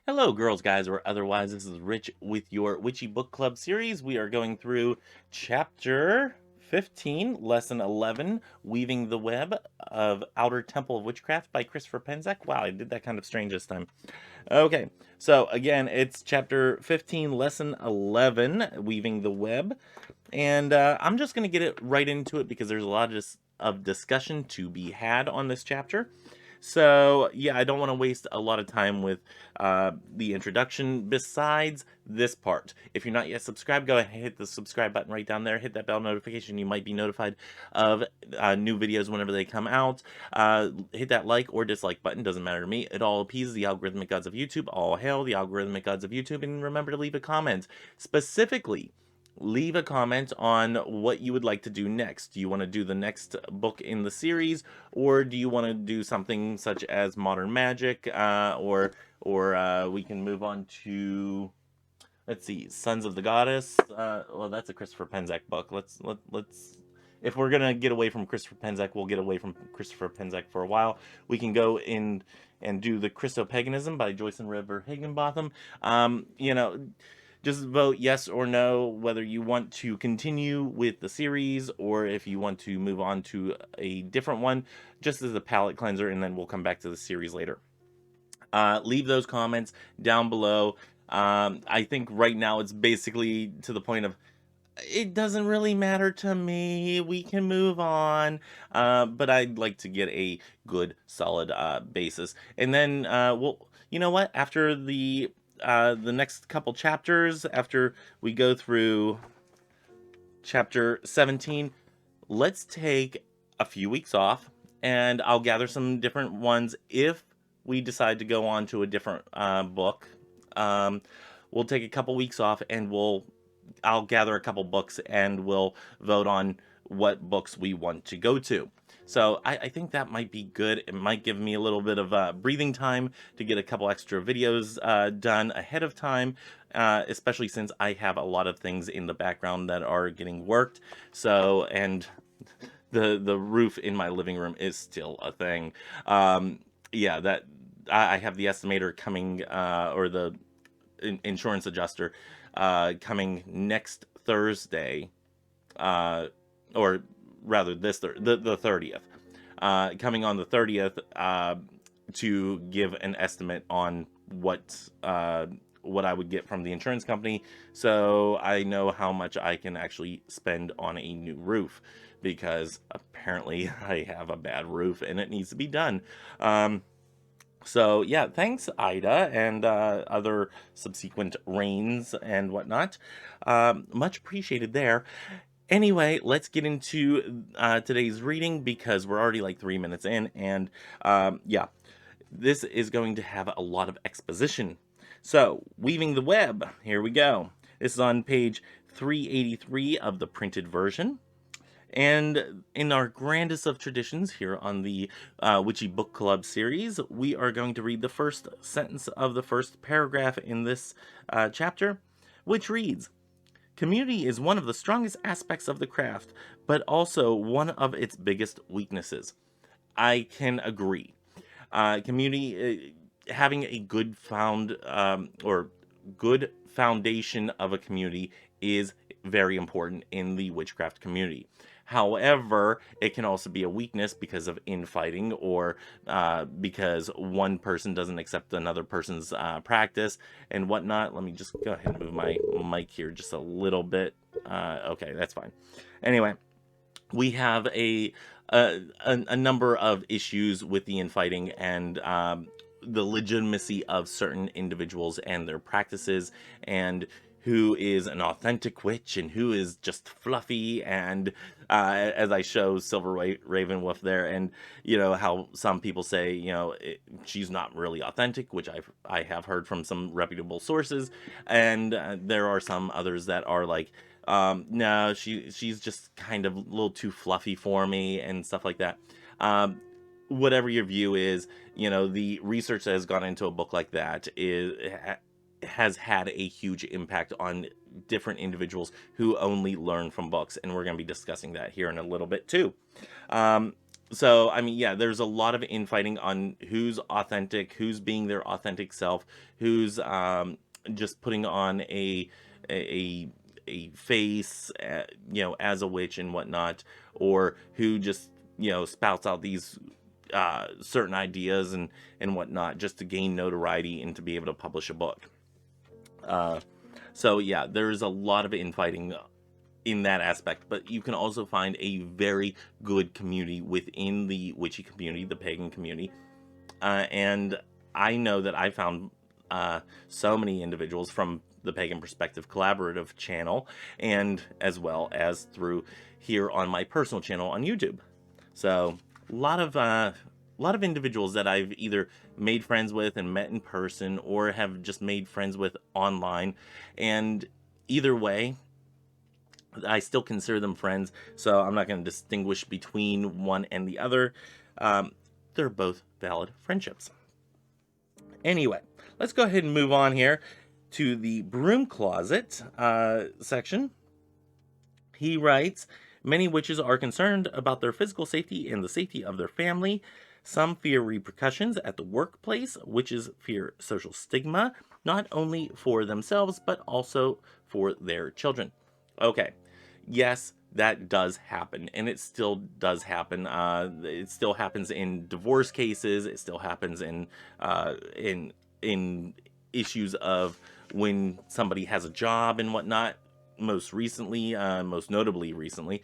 Hello, girls, guys, or otherwise. This is Rich with your Witchy Book Club series. We are going through chapter 15, lesson 11, Weaving the Web of Outer Temple of Witchcraft by Christopher Penzak. Wow, I did that kind of strange this time. Okay, so again, it's chapter 15, lesson 11, Weaving the Web. And I'm just going to get it right into it because there's a lot of discussion to be had on this chapter. So, yeah, I don't want to waste a lot of time with the introduction besides this part. If you're not yet subscribed, go ahead and hit the subscribe button right down there. Hit that bell notification. You might be notified of new videos whenever they come out. Hit that like or dislike button. Doesn't matter to me. It all appeases the algorithmic gods of YouTube. All hail the algorithmic gods of YouTube. And remember to leave a comment. Specifically, leave a comment on what you would like to do next. Do you want to do the next book in the series, or do you want to do something such as Modern Magic, or we can move on to, let's see, Sons of the Goddess. Well, that's a Christopher Penzak book. Let's if we're gonna get away from Christopher Penzak, we'll get away from Christopher Penzak for a while. We can go in and do the Christo-Paganism by Joyce and River Higginbotham. Just vote yes or no whether you want to continue with the series or if you want to move on to a different one, just as a palate cleanser, and then we'll come back to the series later. Leave those comments down below. I think right now it's basically to the point of, it doesn't really matter to me. We can move on. But I'd like to get a good, solid basis. And then, you know what? After the next couple chapters, after we go through chapter 17, let's take a few weeks off, and I'll gather some different ones if we decide to go on to a different book. We'll take a couple weeks off, and I'll gather a couple books, and we'll vote on what books we want to go to. So I think that might be good. It might give me a little bit of breathing time to get a couple extra videos done ahead of time, especially since I have a lot of things in the background that are getting worked. So, and the roof in my living room is still a thing. Yeah, that I have the estimator coming, or the insurance adjuster coming next Thursday, or rather the 30th, coming on the 30th, to give an estimate on what I would get from the insurance company, so I know how much I can actually spend on a new roof, because apparently I have a bad roof and it needs to be done. So yeah, thanks Ida and other subsequent rains and whatnot. Much appreciated there. Anyway, let's get into today's reading, because we're already like 3 minutes in, and yeah, this is going to have a lot of exposition. So, Weaving the Web, here we go. This is on page 383 of the printed version. And in our grandest of traditions here on the Witchy Book Club series, we are going to read the first sentence of the first paragraph in this chapter, which reads, "Community is one of the strongest aspects of the craft, but also one of its biggest weaknesses." I can agree. Community, having a good or good foundation of a community is very important in the witchcraft community. However, it can also be a weakness because of infighting, or because one person doesn't accept another person's practice and whatnot. Let me just go ahead and move my mic here just a little bit. Okay, that's fine. Anyway, we have a number of issues with the infighting and the legitimacy of certain individuals and their practices, and who is an authentic witch and who is just fluffy, and as I show Silver Ravenwolf there, and how some people say she's not really authentic, which I have heard from some reputable sources, and there are some others that are like, no, she's just kind of a little too fluffy for me and stuff like that. Whatever your view is, the research that has gone into a book like that has had a huge impact on different individuals who only learn from books, and we're going to be discussing that here in a little bit too. So I mean, yeah, there's a lot of infighting on who's authentic, who's being their authentic self, who's just putting on a a face, as a witch and whatnot, or who just spouts out these certain ideas and whatnot just to gain notoriety and to be able to publish a book. Uh, so yeah, there's a lot of infighting in that aspect, but you can also find a very good community within the witchy community, the pagan community. And I know that I found so many individuals from the Pagan Perspective Collaborative channel, and as well as through here on my personal channel on YouTube. So a lot of individuals that I've either made friends with and met in person, or have just made friends with online, and either way, I still consider them friends, so I'm not going to distinguish between one and the other. Um, they're both valid friendships. Anyway, let's go ahead and move on here to the broom closet section. He writes, many witches are concerned about their physical safety and the safety of their family. Some fear repercussions at the workplace. Witches fear social stigma, not only for themselves, but also for their children. Okay, yes, that does happen, and it still does happen. It still happens in divorce cases. It still happens in issues of when somebody has a job and whatnot. Most notably recently,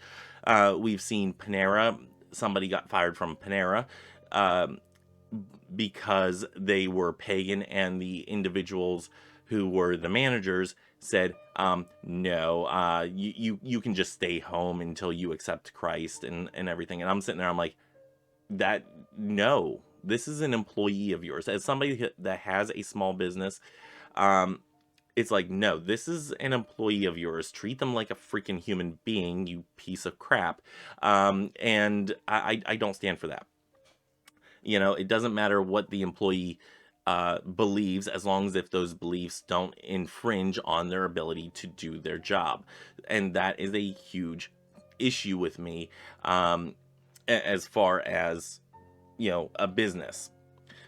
we've seen Panera. Somebody got fired from Panera um, because they were pagan, and the individuals who were the managers said, no, you can just stay home until you accept Christ and everything. And I'm sitting there, I'm like, that no, this is an employee of yours. As somebody that has a small business, um, it's like, no, this is an employee of yours. Treat them like a freaking human being, you piece of crap. And I don't stand for that. It doesn't matter what the employee believes, as long as if those beliefs don't infringe on their ability to do their job. And that is a huge issue with me, as far as, a business.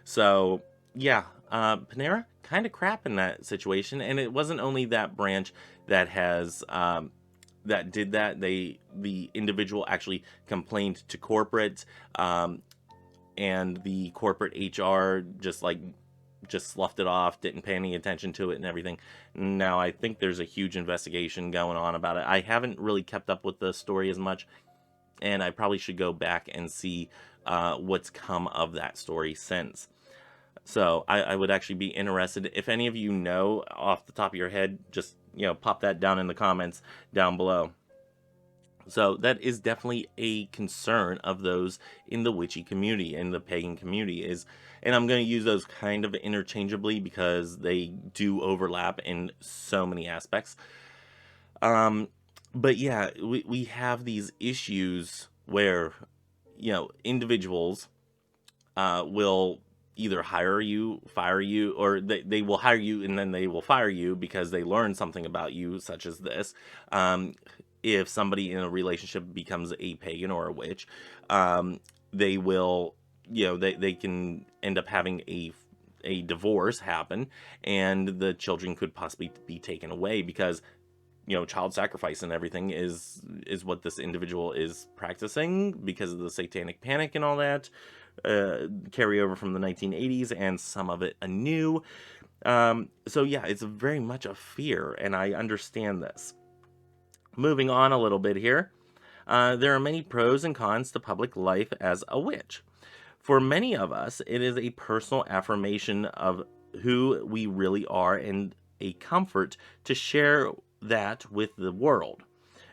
So, yeah, Panera kind of crap in that situation. And it wasn't only that branch that has that did that. The individual actually complained to corporate, and the corporate HR just sloughed it off, didn't pay any attention to it and everything. Now I think there's a huge investigation going on about it. I haven't really kept up with the story as much, and I probably should go back and see what's come of that story since. So I would actually be interested. If any of you know off the top of your head, just pop that down in the comments down below. So that is definitely a concern of those in the witchy community and the pagan community and I'm going to use those kind of interchangeably because they do overlap in so many aspects. Um, but yeah, we have these issues where, individuals will either hire you, fire you, or they will hire you and then they will fire you because they learned something about you, such as this. If somebody in a relationship becomes a pagan or a witch, they will, they can end up having a divorce happen, and the children could possibly be taken away because child sacrifice and everything is what this individual is practicing because of the satanic panic and all that, carry over from the 1980s and some of it anew. So yeah, it's very much a fear, and I understand this. Moving on a little bit here, there are many pros and cons to public life as a witch. For many of us, it is a personal affirmation of who we really are and a comfort to share that with the world.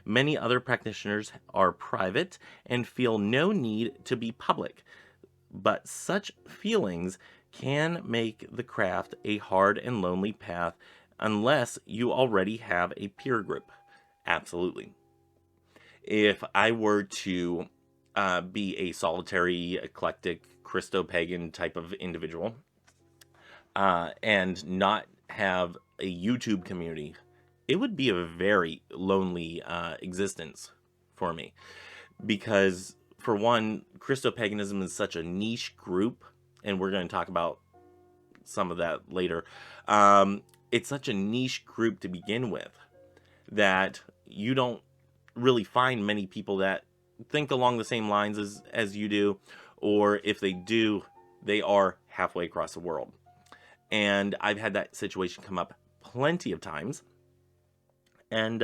Many other practitioners are private and feel no need to be public, but such feelings can make the craft a hard and lonely path unless you already have a peer group. Absolutely. If I were to be a solitary, eclectic, Christo-Pagan type of individual, and not have a YouTube community, it would be a very lonely existence for me. Because for one, Christo-Paganism is such a niche group, and we're going to talk about some of that later. It's such a niche group to begin with that you don't really find many people that think along the same lines as you do, or if they do, they are halfway across the world. And I've had that situation come up plenty of times. And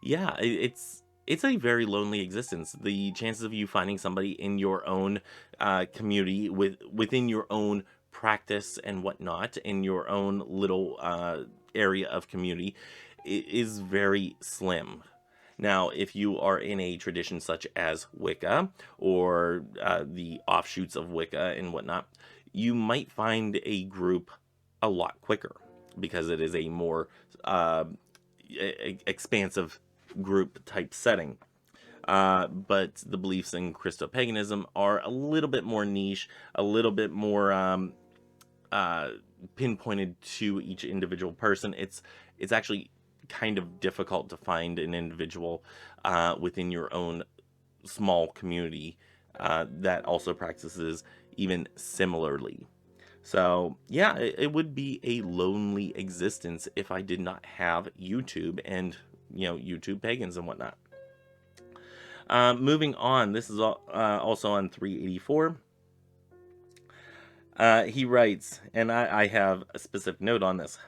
yeah, it's a very lonely existence. The chances of you finding somebody in your own community within your own practice and whatnot, in your own little area of community, is very slim. Now, if you are in a tradition such as Wicca or the offshoots of Wicca and whatnot, you might find a group a lot quicker because it is a more expansive group type setting. But the beliefs in Christo-Paganism are a little bit more niche, a little bit more pinpointed to each individual person. It's actually kind of difficult to find an individual within your own small community that also practices even similarly. So yeah, it would be a lonely existence if I did not have YouTube and, YouTube pagans and whatnot. Moving on, this is also on 384. He writes, and I have a specific note on this.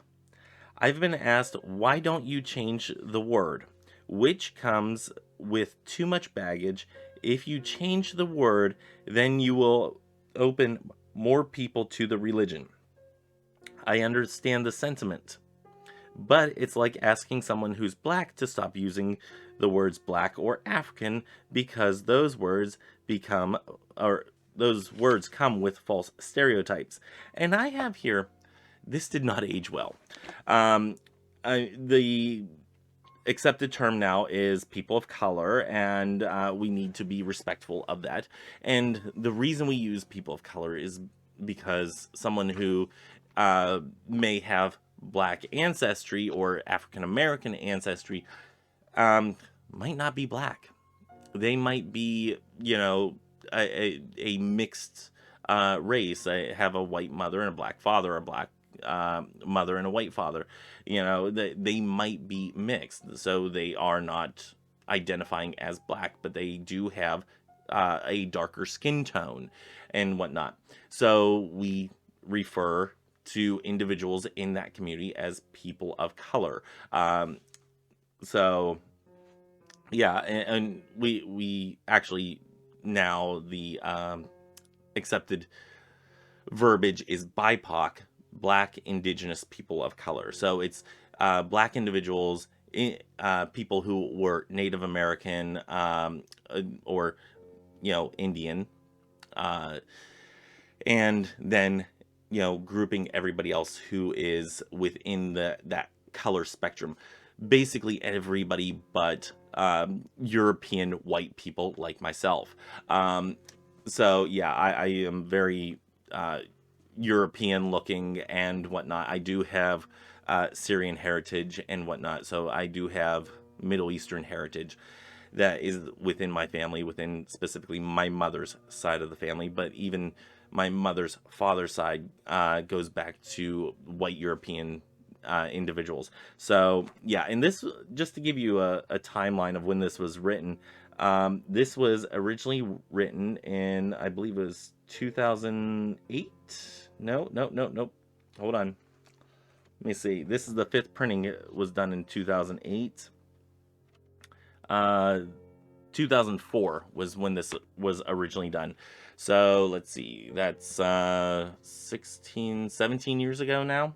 I've been asked, why don't you change the word? Which comes with too much baggage. If you change the word, then you will open more people to the religion. I understand the sentiment, but it's like asking someone who's black to stop using the words black or African because those words come with false stereotypes. And I have here, this did not age well. The accepted term now is people of color, and we need to be respectful of that. And the reason we use people of color is because someone who may have black ancestry or African American ancestry might not be black. They might be, a mixed race. I have a white mother and a black father, a black mother and a white father. They might be mixed, so they are not identifying as black, but they do have a darker skin tone and whatnot. So we refer to individuals in that community as people of color. So yeah, and we actually now the accepted verbiage is BIPOC, Black Indigenous People of Color. So it's Black individuals, people who were Native American or Indian, and then grouping everybody else who is within that color spectrum. Basically everybody but European white people like myself. So yeah, I am very European looking and whatnot. I do have Syrian heritage and whatnot, so I do have Middle Eastern heritage that is within my family, within specifically my mother's side of the family, but even my mother's father's side goes back to white European individuals. So yeah, and this, just to give you a timeline of when this was written, this was originally written in, I believe it was 2008. No, hold on, let me see. This is the 5th printing. It was done in 2008. 2004 was when this was originally done. So let's see, that's 17 years ago now.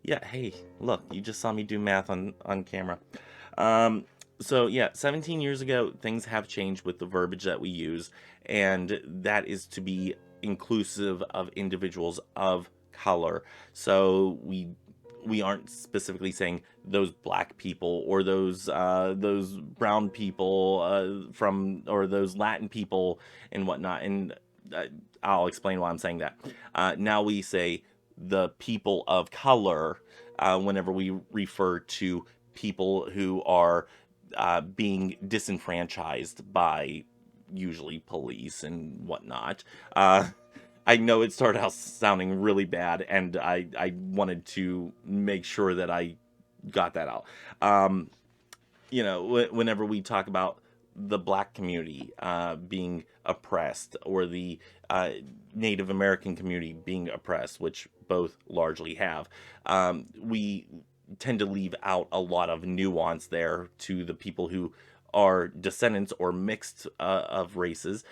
Yeah, hey, look, you just saw me do math on camera. So yeah, 17 years ago, things have changed with the verbiage that we use, and that is to be inclusive of individuals of color. So we aren't specifically saying those black people or those brown people or those Latin people and whatnot. And I'll explain why I'm saying that. Now we say the people of color whenever we refer to people who are being disenfranchised by usually police and whatnot. I know it started out sounding really bad, and I wanted to make sure that I got that out. Um, whenever we talk about the black community being oppressed, or the uh, Native American community being oppressed, which both largely have, we tend to leave out a lot of nuance there to the people who are descendants or mixed of races.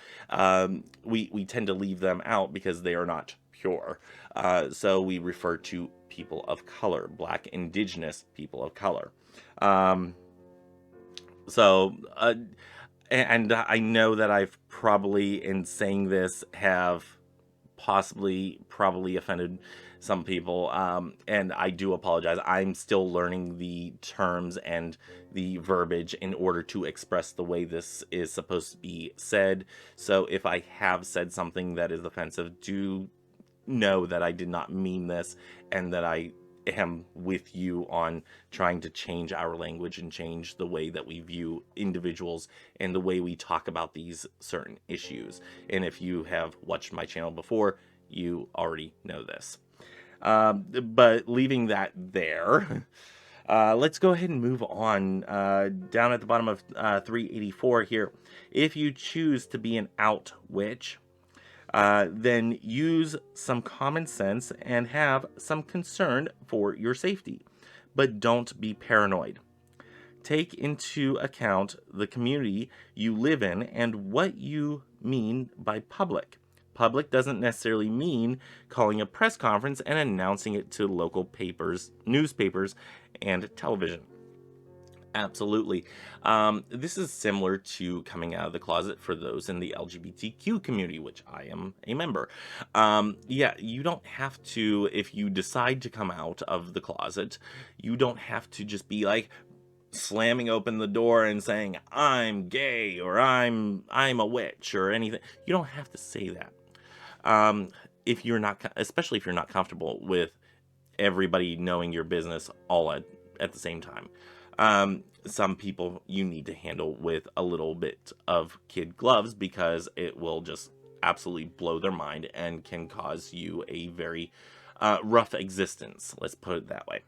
We tend to leave them out because they are not pure. So we refer to people of color, black, indigenous people of color. Um, so, and I know that I've probably, in saying this, have probably offended some people, and I do apologize. I'm still learning the terms and the verbiage in order to express the way this is supposed to be said. So if I have said something that is offensive, do know that I did not mean this, and that I am with you on trying to change our language and change the way that we view individuals and the way we talk about these certain issues. And if you have watched my channel before, you already know this. But leaving that there, let's go ahead and move on. Down at the bottom of 384 here, if you choose to be an out witch, then use some common sense and have some concern for your safety. But don't be paranoid. Take into account the community you live in and what you mean by public. Public doesn't necessarily mean calling a press conference and announcing it to local papers, newspapers, and television. Absolutely. This is similar to coming out of the closet for those in the LGBTQ community, which I am a member. Yeah, you don't have to, if you decide to come out of the closet, you don't have to just be like slamming open the door and saying, I'm gay, or I'm a witch, or anything. You don't have to say that. If you're not, especially if you're not comfortable with everybody knowing your business all at the same time. Some people you need to handle with a little bit of kid gloves, because it will just absolutely blow their mind and can cause you a very rough existence. Let's put it that way.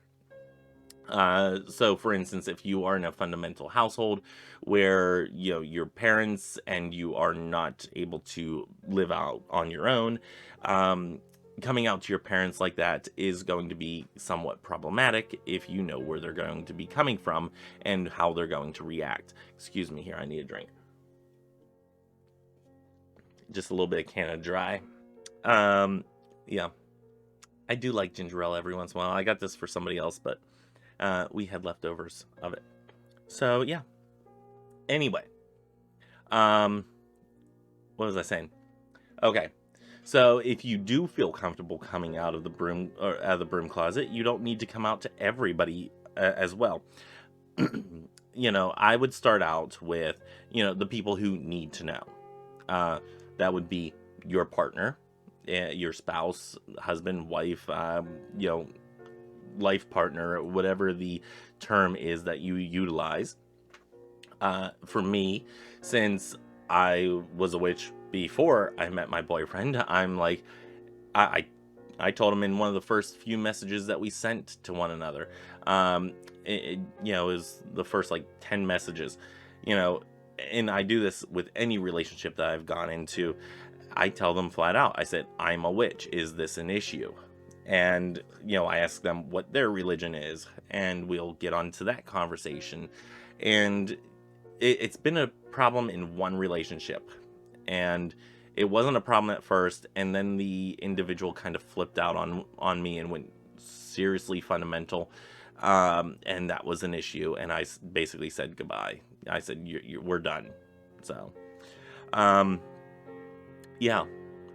So for instance, if you are in a fundamental household where, your parents and you are not able to live out on your own, coming out to your parents like that is going to be somewhat problematic if you know where they're going to be coming from and how they're going to react. Excuse me here, I need a drink. Just a little bit of Canada Dry. Yeah, I do like ginger ale every once in a while. I got this for somebody else, but we had leftovers of it. So yeah. Anyway, what was I saying? Okay. So if you do feel comfortable coming out of the broom, or out of the broom closet, you don't need to come out to everybody as well. I would start out with, the people who need to know. That would be your partner, your spouse, husband, wife, life partner, whatever the term is that you utilize. For me, since I was a witch before I met my boyfriend, I'm like, I told him in one of the first few messages that we sent to one another. It was the first like 10 messages, and I do this with any relationship that I've gone into. I tell them flat out, I said, I'm a witch. Is this an issue? And, I ask them what their religion is, and we'll get onto that conversation. And it's been a problem in one relationship, and it wasn't a problem at first, and then the individual kind of flipped out on me and went seriously fundamental, and that was an issue, and I basically said goodbye. I said, we're done. So, yeah.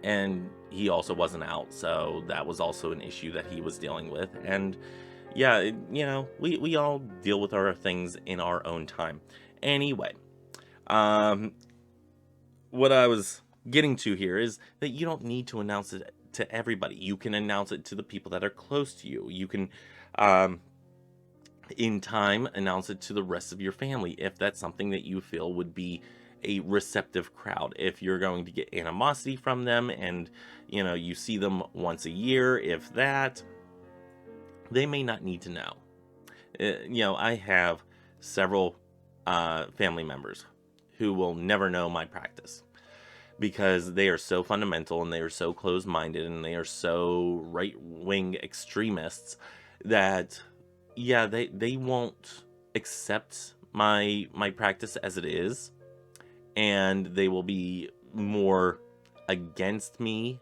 And he also wasn't out, so that was also an issue that he was dealing with. And yeah, we all deal with our things in our own time. Anyway, what I was getting to here is that you don't need to announce it to everybody. You can announce it to the people that are close to you. You can, in time, announce it to the rest of your family if that's something that you feel would be a receptive crowd. If you're going to get animosity from them and, you see them once a year, if that, they may not need to know. I have several family members who will never know my practice because they are so fundamental and they are so closed-minded and they are so right-wing extremists that, yeah, they won't accept my practice as it is, and they will be more against me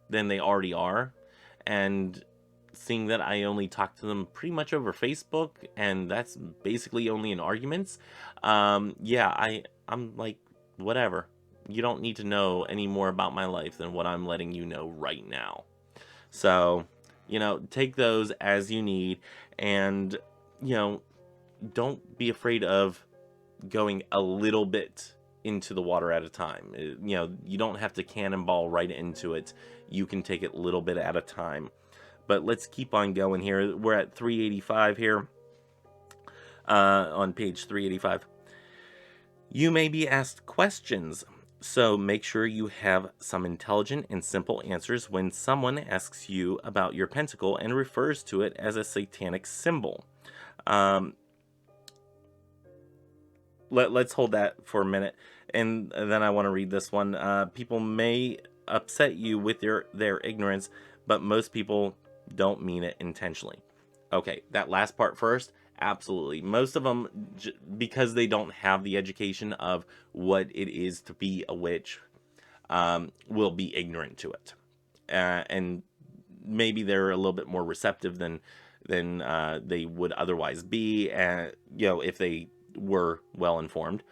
than they already are. And seeing that I only talk to them pretty much over Facebook, and that's basically only in arguments, yeah, I'm like, whatever. You don't need to know any more about my life than what I'm letting you know right now. So, take those as you need, and, don't be afraid of going a little bit into the water at a time. You don't have to cannonball right into it. You can take it a little bit at a time. But let's keep on going here. We're at 385 here, on page 385. You may be asked questions, so make sure you have some intelligent and simple answers when someone asks you about your pentacle and refers to it as a satanic symbol. Let's hold that for a minute, and then I want to read this one. People may upset you with their ignorance, but most people don't mean it intentionally. Okay, that last part first. Absolutely. Most of them, because they don't have the education of what it is to be a witch, will be ignorant to it. And maybe they're a little bit more receptive than they would otherwise be, if they were well informed.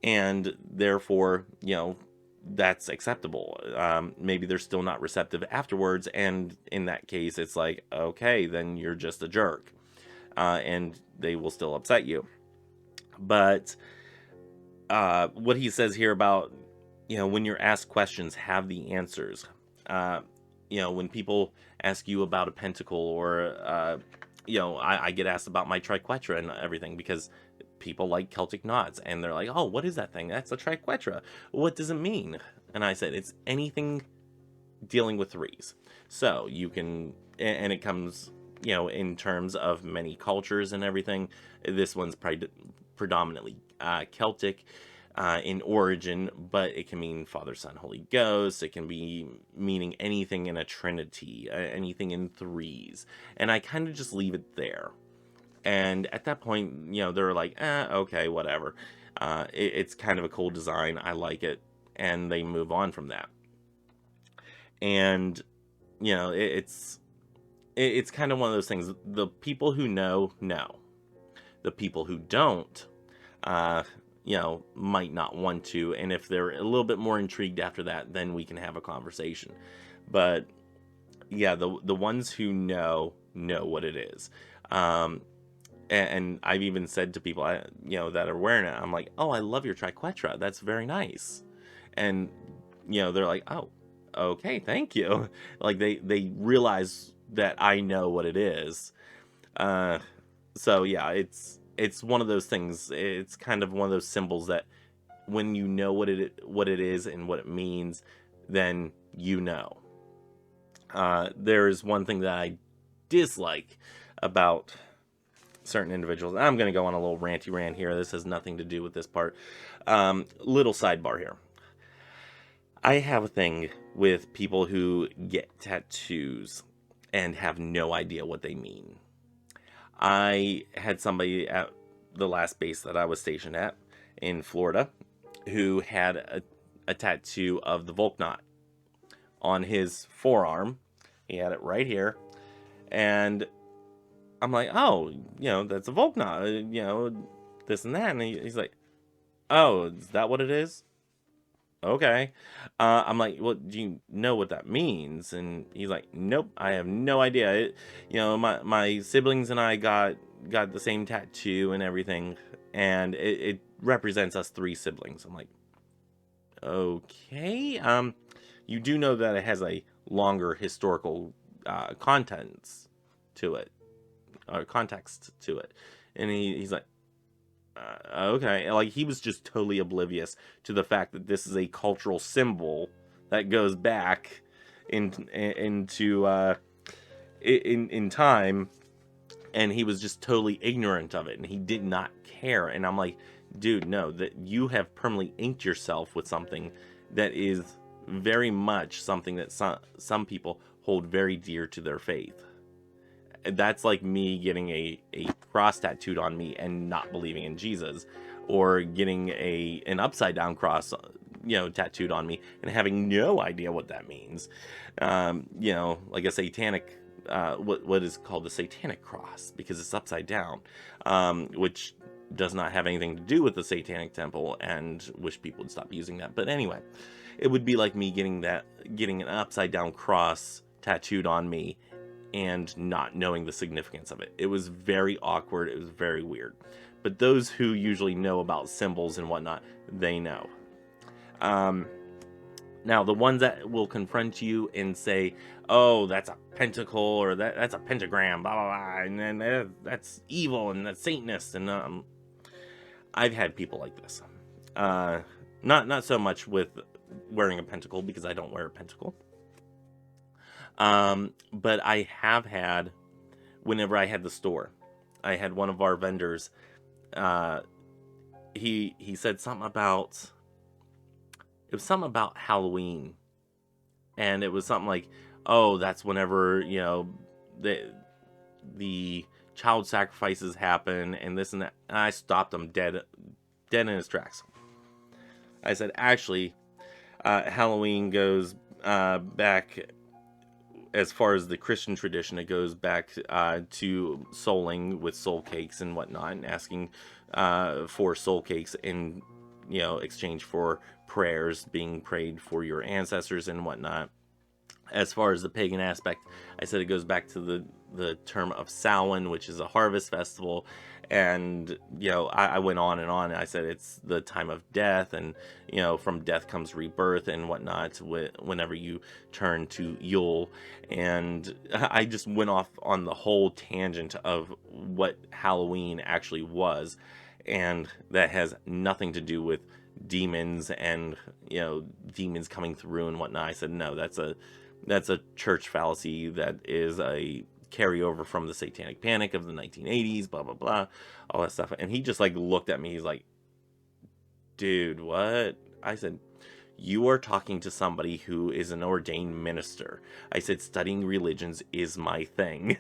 And therefore, that's acceptable. Maybe they're still not receptive afterwards, and in that case, it's like, okay, then you're just a jerk. And they will still upset you. But what he says here about, when you're asked questions, have the answers. When people ask you about a pentacle, or, I get asked about my triquetra and everything, because people like Celtic knots, and they're like, oh, what is that thing? That's a triquetra. What does it mean? And I said, it's anything dealing with threes. So you can, and it comes, in terms of many cultures and everything. This one's predominantly Celtic in origin, but it can mean Father, Son, Holy Ghost. It can be meaning anything in a trinity, anything in threes. And I kind of just leave it there. And at that point, they're like, okay, whatever. It's kind of a cool design. I like it. And they move on from that. And, it's kind of one of those things. The people who know. The people who don't, might not want to. And if they're a little bit more intrigued after that, then we can have a conversation. But, yeah, the ones who know what it is. And I've even said to people, that are wearing it, I'm like, oh, I love your triquetra. That's very nice. And, they're like, oh, okay, thank you. Like, they realize that I know what it is. So, yeah, it's one of those things. It's kind of one of those symbols that when you know what it is and what it means, then you know. There's one thing that I dislike about certain individuals. I'm going to go on a little ranty rant here. This has nothing to do with this part. Little sidebar here. I have a thing with people who get tattoos and have no idea what they mean. I had somebody at the last base that I was stationed at in Florida who had a tattoo of the Volknot on his forearm. He had it right here. And I'm like, oh, that's a Volknot, this and that. And he's like, oh, is that what it is? Okay. I'm like, well, do you know what that means? And he's like, nope, I have no idea. My siblings and I got the same tattoo and everything, and it represents us 3 siblings. I'm like, okay. You do know that it has a longer historical contents to it, or context to it. And he's like, Okay, like he was just totally oblivious to the fact that this is a cultural symbol that goes back into in time, and he was just totally ignorant of it, and he did not care. And I'm like, dude, no, that you have permanently inked yourself with something that is very much something that some people hold very dear to their faith. That's like me getting a cross tattooed on me and not believing in Jesus, or getting an upside down cross, tattooed on me and having no idea what that means. Like a satanic, what is called the satanic cross, because it's upside down, which does not have anything to do with the satanic temple, and wish people would stop using that. But anyway, it would be like me getting an upside down cross tattooed on me and not knowing the significance of it. It was very awkward. It was very weird. But those who usually know about symbols and whatnot, they know. Now, the ones that will confront you and say, oh, that's a pentacle, or that's a pentagram, blah, blah, blah, and then that's evil, and that's Satanist, and I've had people like this. Not so much with wearing a pentacle, because I don't wear a pentacle. But I have had, whenever I had the store, I had one of our vendors, he said something about, it was something about Halloween, and it was something like, oh, that's whenever, the child sacrifices happen, and this and that, and I stopped him dead in his tracks. I said, actually, Halloween goes back, as far as the Christian tradition, it goes back to souling with soul cakes and whatnot, and asking for soul cakes in exchange for prayers being prayed for your ancestors and whatnot. As far as the pagan aspect, I said it goes back to the term of Samhain, which is a harvest festival. And I went on and on. I said it's the time of death, and from death comes rebirth and whatnot, whenever you turn to Yule. And I just went off on the whole tangent of what Halloween actually was, and that has nothing to do with demons and demons coming through and whatnot. I said, no, that's a church fallacy, that is a carryover from the Satanic Panic of the 1980s, blah blah blah, all that stuff. And he just like looked at me, he's like, dude, what? I said, you are talking to somebody who is an ordained minister. I said, studying religions is my thing.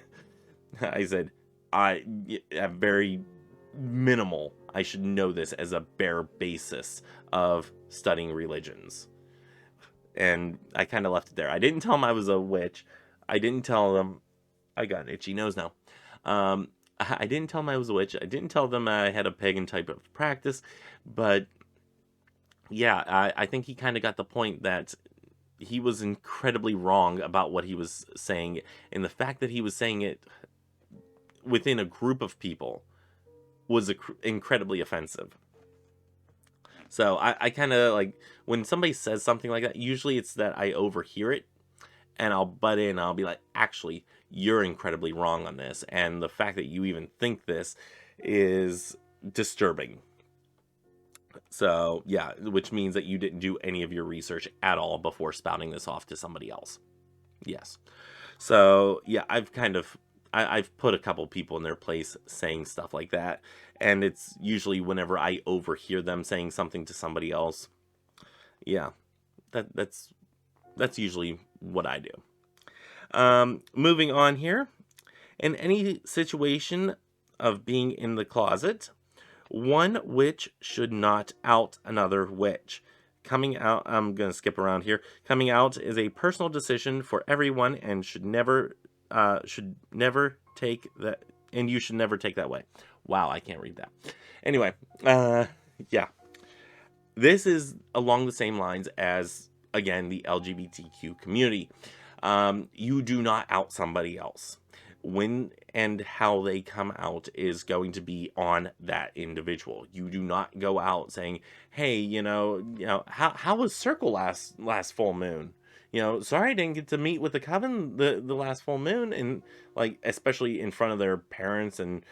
I said, I am very minimal, I should know this as a bare basis of studying religions. And I kind of left it there. I didn't tell him I was a witch. I didn't tell them, I got an itchy nose now. I didn't tell them I was a witch. I didn't tell them I had a pagan type of practice. But yeah, I think he kind of got the point that he was incredibly wrong about what he was saying. And the fact that he was saying it within a group of people was incredibly offensive. So I kind of like, when somebody says something like that, usually it's that I overhear it, and I'll butt in, and I'll be like, actually, you're incredibly wrong on this, and the fact that you even think this is disturbing. So yeah, which means that you didn't do any of your research at all before spouting this off to somebody else. Yes. So yeah, I've put a couple people in their place saying stuff like that, and it's usually whenever I overhear them saying something to somebody else. Yeah, that's usually what I do. Moving on here. In any situation of being in the closet, one witch should not out another witch. Coming out, I'm going to skip around here. Coming out is a personal decision for everyone, and should never take that, and you should never take that way. Wow, I can't read that. Anyway, yeah. This is along the same lines as, again, the LGBTQ community. You do not out somebody else. When and how they come out is going to be on that individual. You do not go out saying, hey, how was Circle last full moon? sorry I didn't get to meet with the coven the last full moon, and like especially in front of their parents and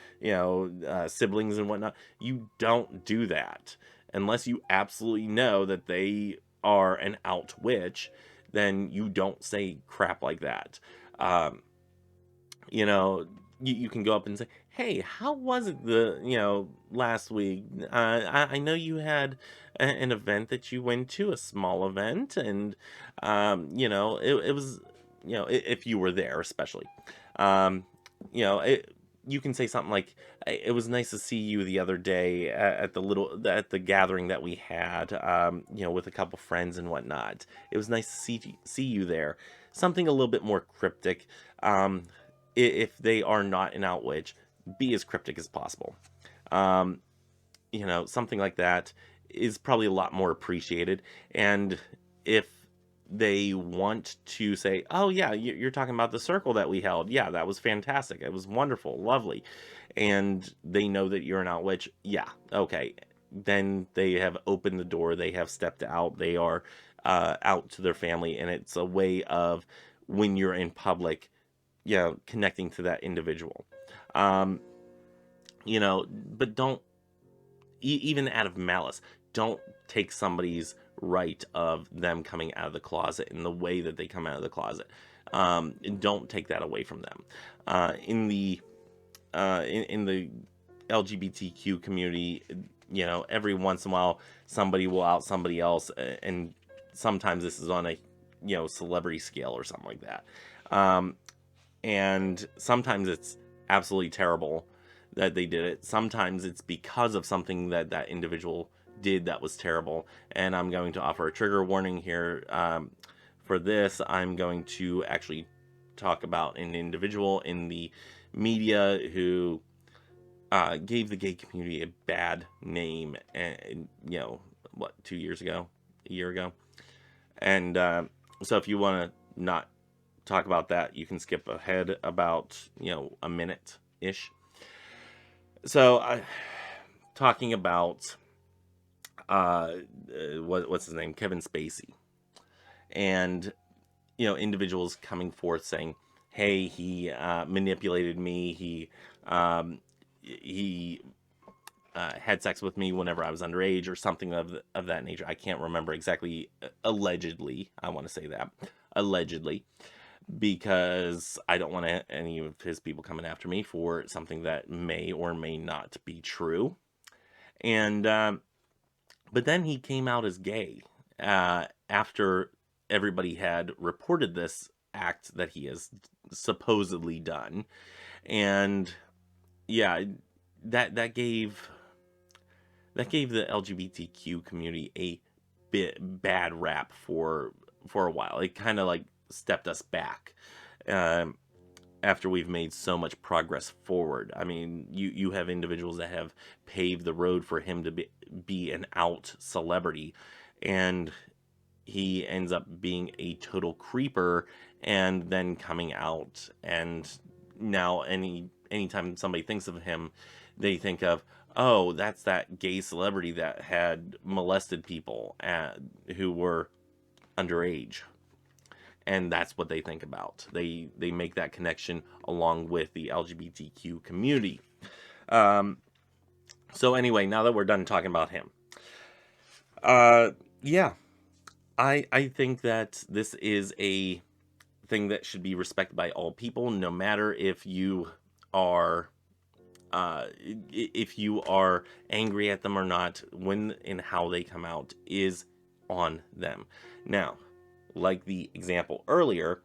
siblings and whatnot. You don't do that unless you absolutely know that they are an out witch. Then you don't say crap like that. Um, you know, you can go up and say, "Hey, how was it last week? I know you had an event that you went to, a small event, and it was, if you were there, especially, um, you can say something like, "It was nice to see you the other day at the gathering that we had, with a couple friends and whatnot. It was nice to see you there." Something a little bit more cryptic. If they are not an out witch, be as cryptic as possible. Um, something like that is probably a lot more appreciated. And if they want to say, "Oh yeah, you're talking about the circle that we held. Yeah, that was fantastic. It was wonderful, lovely," and they know that you're an out witch, yeah, okay, then they have opened the door. They have stepped out. They are out to their family, and it's a way of when you're in public, connecting to that individual. Um, but don't even out of malice, don't take somebody's right of them coming out of the closet in the way that they come out of the closet. Don't take that away from them. In the LGBTQ community, every once in a while somebody will out somebody else, and sometimes this is on a celebrity scale or something like that. And sometimes it's absolutely terrible that they did it. Sometimes it's because of something that that individual did that was terrible. And I'm going to offer a trigger warning here. For this, I'm going to actually talk about an individual in the media who gave the gay community a bad name, and 2 years ago, a year ago. And so if you want to not talk about that, you can skip ahead about a minute ish. So talking about what's his name, Kevin Spacey, and individuals coming forth saying, "Hey, he manipulated me. He had sex with me whenever I was underage," or something of that nature. I can't remember exactly. Allegedly, I want to say that allegedly, because I don't want any of his people coming after me for something that may or may not be true. And but then he came out as gay after everybody had reported this act that he has supposedly done. And yeah, that gave the LGBTQ community a bit bad rap for a while. It kind of like stepped us back um, after we've made so much progress forward. I mean, you have individuals that have paved the road for him to be an out celebrity, and he ends up being a total creeper, and then coming out, and now anytime somebody thinks of him, they think of, "Oh, that's that gay celebrity that had molested people who were underage." And that's what they think about. They make that connection along with the LGBTQ community. Um, so anyway, now that we're done talking about him, yeah, I think that this is a thing that should be respected by all people, no matter if you are angry at them or not. When and how they come out is on them. Now, like the example earlier,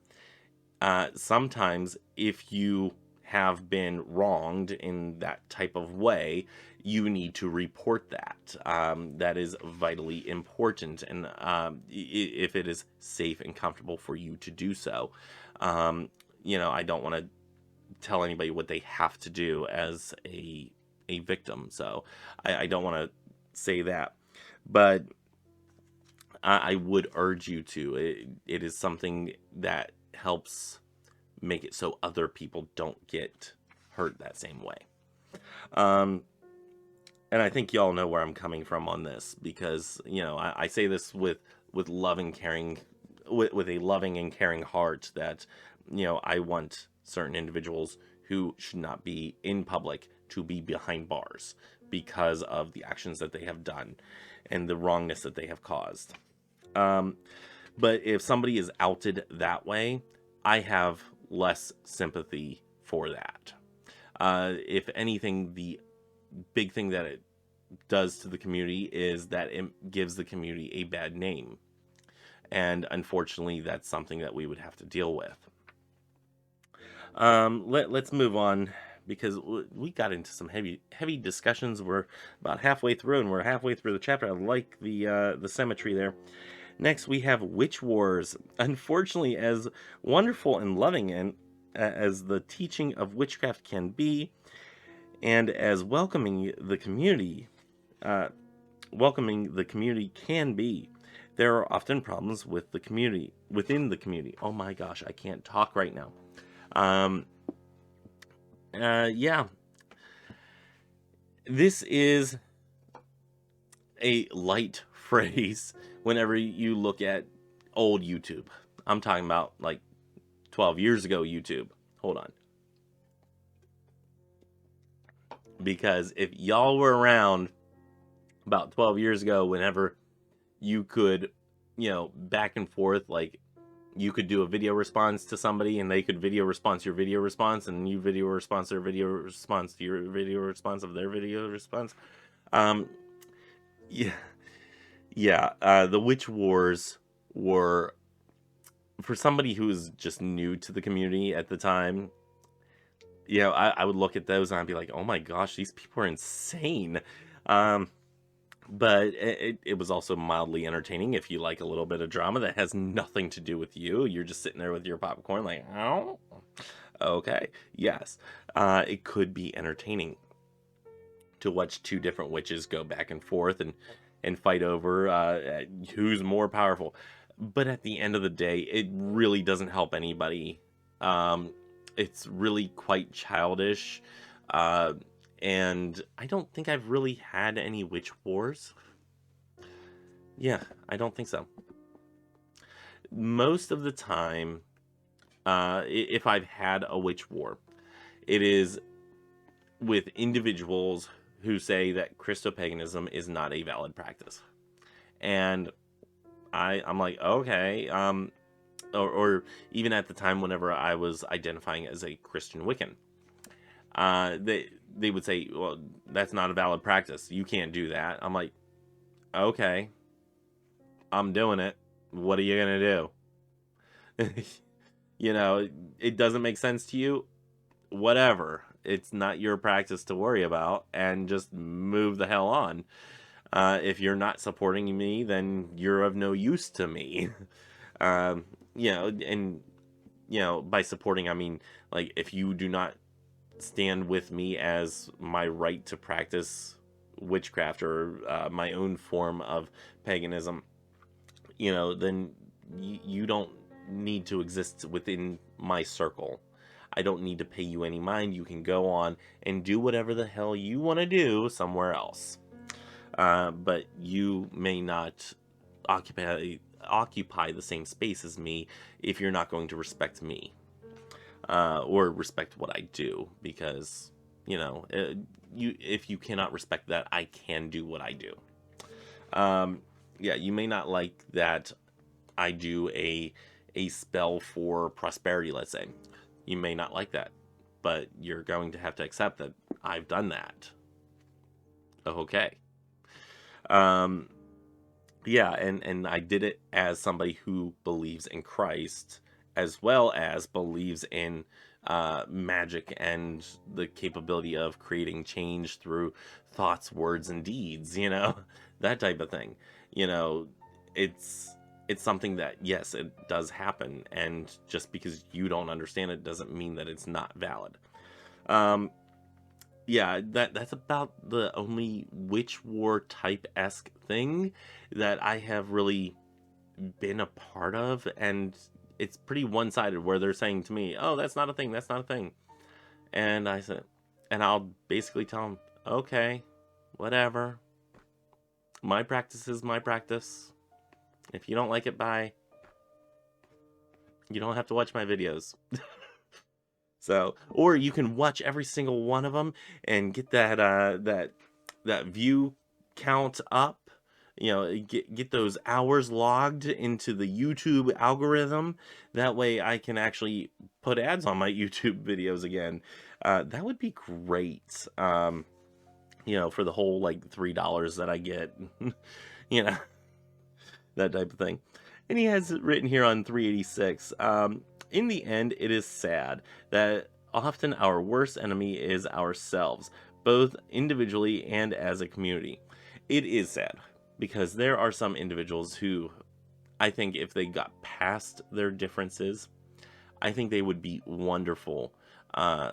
sometimes if you have been wronged in that type of way, you need to report that. That is vitally important, and if it is safe and comfortable for you to do so. I don't want to tell anybody what they have to do as a victim, so I don't want to say that, but I would urge you to. It is something that helps make it so other people don't get hurt that same way. Um, and I think y'all know where I'm coming from on this, because I say this with love and caring with a loving and caring heart that, I want certain individuals who should not be in public to be behind bars because of the actions that they have done and the wrongness that they have caused. But if somebody is outed that way, I have less sympathy for that. If anything, the big thing that it does to the community is that it gives the community a bad name. And unfortunately, that's something that we would have to deal with. Let's move on, because we got into some heavy discussions. We're about halfway through, and we're halfway through the chapter. I like the symmetry there. Next, we have witch wars. Unfortunately, as wonderful and loving and as the teaching of witchcraft can be, and as welcoming the community can be, there are often problems with the community, within the community. Oh my gosh, I can't talk right now. Yeah. This is a light phrase whenever you look at old YouTube. I'm talking about like 12 years ago YouTube. Hold on. Because if y'all were around about 12 years ago, whenever you could, back and forth, like you could do a video response to somebody and they could video response your video response, and you video response their video response to your video response of their video response. The witch wars were, for somebody who was just new to the community at the time, I would look at those and I'd be like, oh my gosh, these people are insane. But it was also mildly entertaining if you like a little bit of drama that has nothing to do with you. You're just sitting there with your popcorn like, oh, okay, yes. It could be entertaining to watch two different witches go back and forth and fight over who's more powerful. But at the end of the day, it really doesn't help anybody. It's really quite childish. And I don't think I've really had any witch wars. Yeah, I don't think so. Most of the time, if I've had a witch war, it is with individuals who say that Christo-Paganism is not a valid practice. And I'm like, okay, or even at the time whenever I was identifying as a Christian Wiccan, they would say, well, that's not a valid practice. You can't do that. I'm like, okay, I'm doing it. What are you going to do? It doesn't make sense to you. Whatever. It's not your practice to worry about, and just move the hell on. If you're not supporting me, then you're of no use to me. And, by supporting, I mean, like, if you do not stand with me as my right to practice witchcraft or my own form of paganism, then you don't need to exist within my circle. I don't need to pay you any mind. You can go on and do whatever the hell you want to do somewhere else. But you may not occupy the same space as me if you're not going to respect me. Or respect what I do, because, if you cannot respect that, I can do what I do. You may not like that I do a spell for prosperity, let's say. You may not like that, but you're going to have to accept that I've done that. Okay. And I did it as somebody who believes in Christ, as well as believes in magic and the capability of creating change through thoughts, words, and deeds, that type of thing. It's something that, yes, it does happen, and just because you don't understand it doesn't mean that it's not valid. That's about the only witch war type-esque thing that I have really been a part of, and it's pretty one-sided, where they're saying to me, oh, that's not a thing, that's not a thing. And I said, and I'll basically tell them, okay, whatever. My practice is my practice. If you don't like it, bye. You don't have to watch my videos. So, or you can watch every single one of them and get that view count up. You know, get those hours logged into the YouTube algorithm. That way, I can actually put ads on my YouTube videos again. That would be great. You know, for the whole like $3 that I get. You know, that type of thing. And he has it written here on 386. In the end, it is sad that often our worst enemy is ourselves, both individually and as a community. It is sad because there are some individuals who I think if they got past their differences, I think they would be wonderful uh,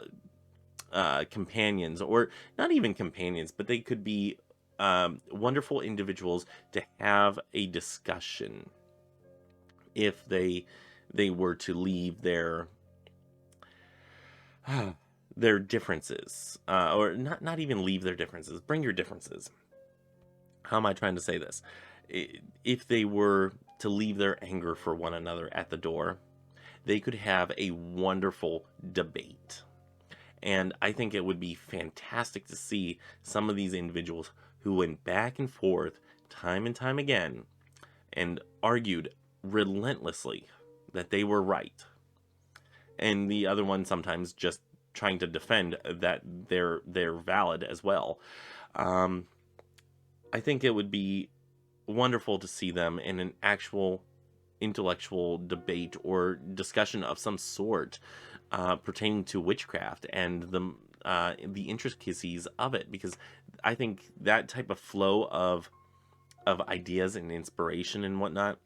companions, or not even companions, but they could be wonderful individuals to have a discussion if they were to leave their differences, or not even leave their differences. Bring your differences. How am I trying to say this? If they were to leave their anger for one another at the door, they could have a wonderful debate. And I think it would be fantastic to see some of these individuals who went back and forth time and time again and argued relentlessly that they were right. And the other one sometimes just trying to defend that they're valid as well. I think it would be wonderful to see them in an actual intellectual debate or discussion of some sort pertaining to witchcraft and the intricacies of it, because I think that type of flow of ideas and inspiration and whatnot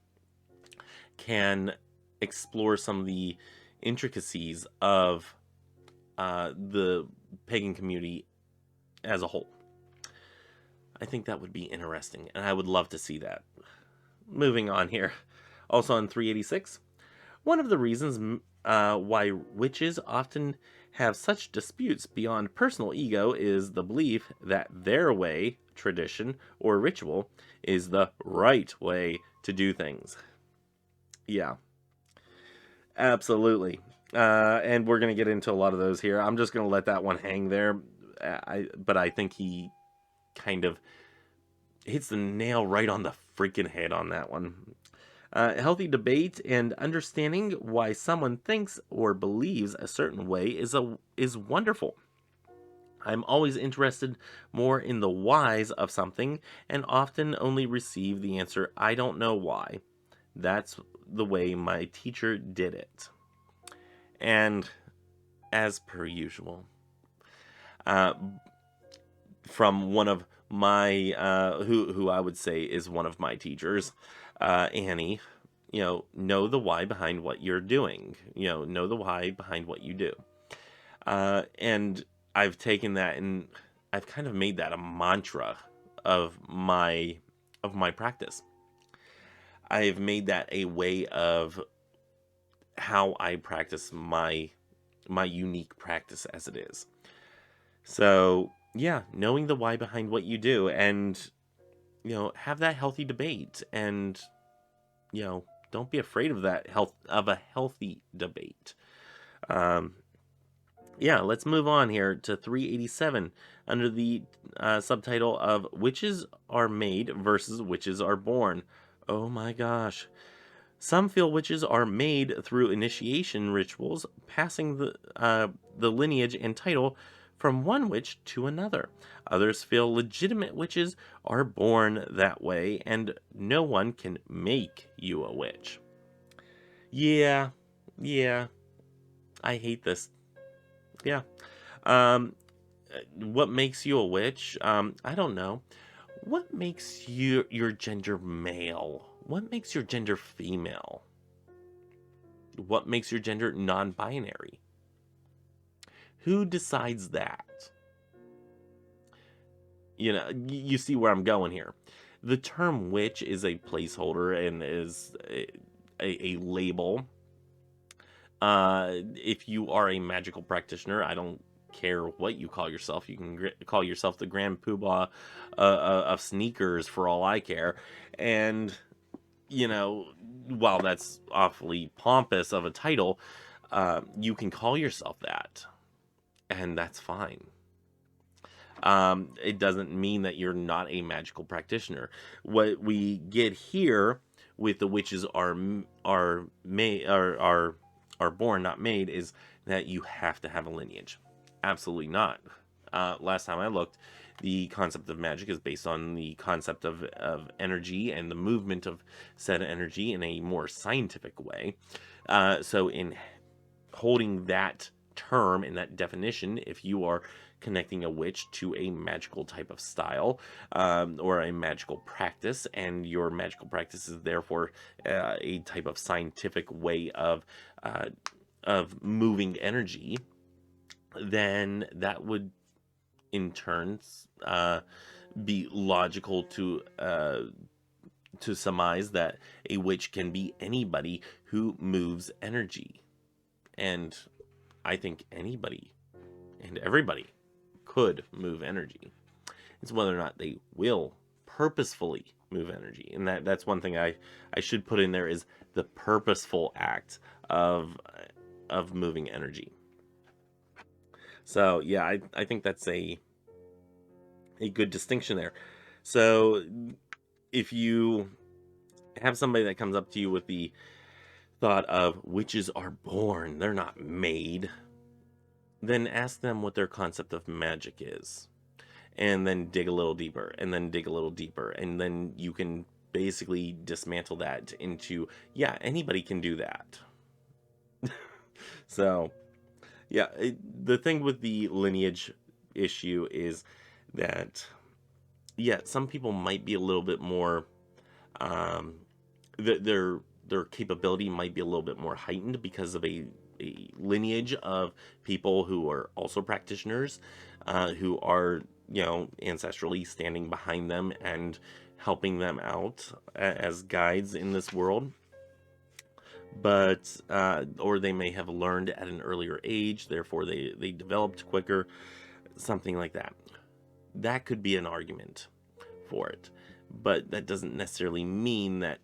can explore some of the intricacies of the pagan community as a whole. I think that would be interesting, and I would love to see that. Moving on here. Also on 386, one of the reasons why witches often have such disputes beyond personal ego is the belief that their way, tradition, or ritual is the right way to do things. Yeah, absolutely. And we're going to get into a lot of those here. I'm just going to let that one hang there. But I think he kind of hits the nail right on the freaking head on that one. Healthy debate and understanding why someone thinks or believes a certain way is wonderful. I'm always interested more in the whys of something and often only receive the answer, I don't know why. That's the way my teacher did it. And as per usual, uh, from one of my who I would say is one of my teachers, Annie, know the why behind what you're doing. Know the why behind what you do. And I've taken that and I've kind of made that a mantra of my practice. I've made that a way of how I practice my unique practice as it is. So yeah, knowing the why behind what you do, and have that healthy debate, and don't be afraid of a healthy debate. Yeah, let's move on here to 387 under the subtitle of Witches Are Made versus Witches Are Born. Oh my gosh. Some feel witches are made through initiation rituals, passing the lineage and title from one witch to another. Others feel legitimate witches are born that way, and no one can make you a witch. Yeah, I hate this. Yeah. What makes you a witch? I don't know. What makes your gender male? What makes your gender female? What makes your gender non-binary? Who decides that? You see where I'm going here. The term witch is a placeholder and is a label. If you are a magical practitioner, I don't care what you call yourself. You can call yourself the Grand Poobah of sneakers for all I care. And you know, while that's awfully pompous of a title, you can call yourself that, and that's fine. It doesn't mean that you're not a magical practitioner. What we get here with the witches are made are born, not made, is that you have to have a lineage. Absolutely not. Last time I looked, the concept of magic is based on the concept of energy and the movement of said energy in a more scientific way. So in holding that term and that definition, if you are connecting a witch to a magical type of style, or a magical practice, and your magical practice is therefore a type of scientific way of moving energy, then that would in turn be logical to surmise that a witch can be anybody who moves energy. And I think anybody and everybody could move energy. It's whether or not they will purposefully move energy. And that's one thing I should put in there, is the purposeful act of moving energy. So yeah, I think that's a good distinction there. So if you have somebody that comes up to you with the thought of witches are born, they're not made, then ask them what their concept of magic is. And then dig a little deeper, and then dig a little deeper. And then you can basically dismantle that into, yeah, anybody can do that. So, yeah, the thing with the lineage issue is that, yeah, some people might be a little bit more, um, their capability might be a little bit more heightened because of a lineage of people who are also practitioners, who are, you know, ancestrally standing behind them and helping them out as guides in this world. But or they may have learned at an earlier age, therefore they developed quicker, something like that. That could be an argument for it, but that doesn't necessarily mean that,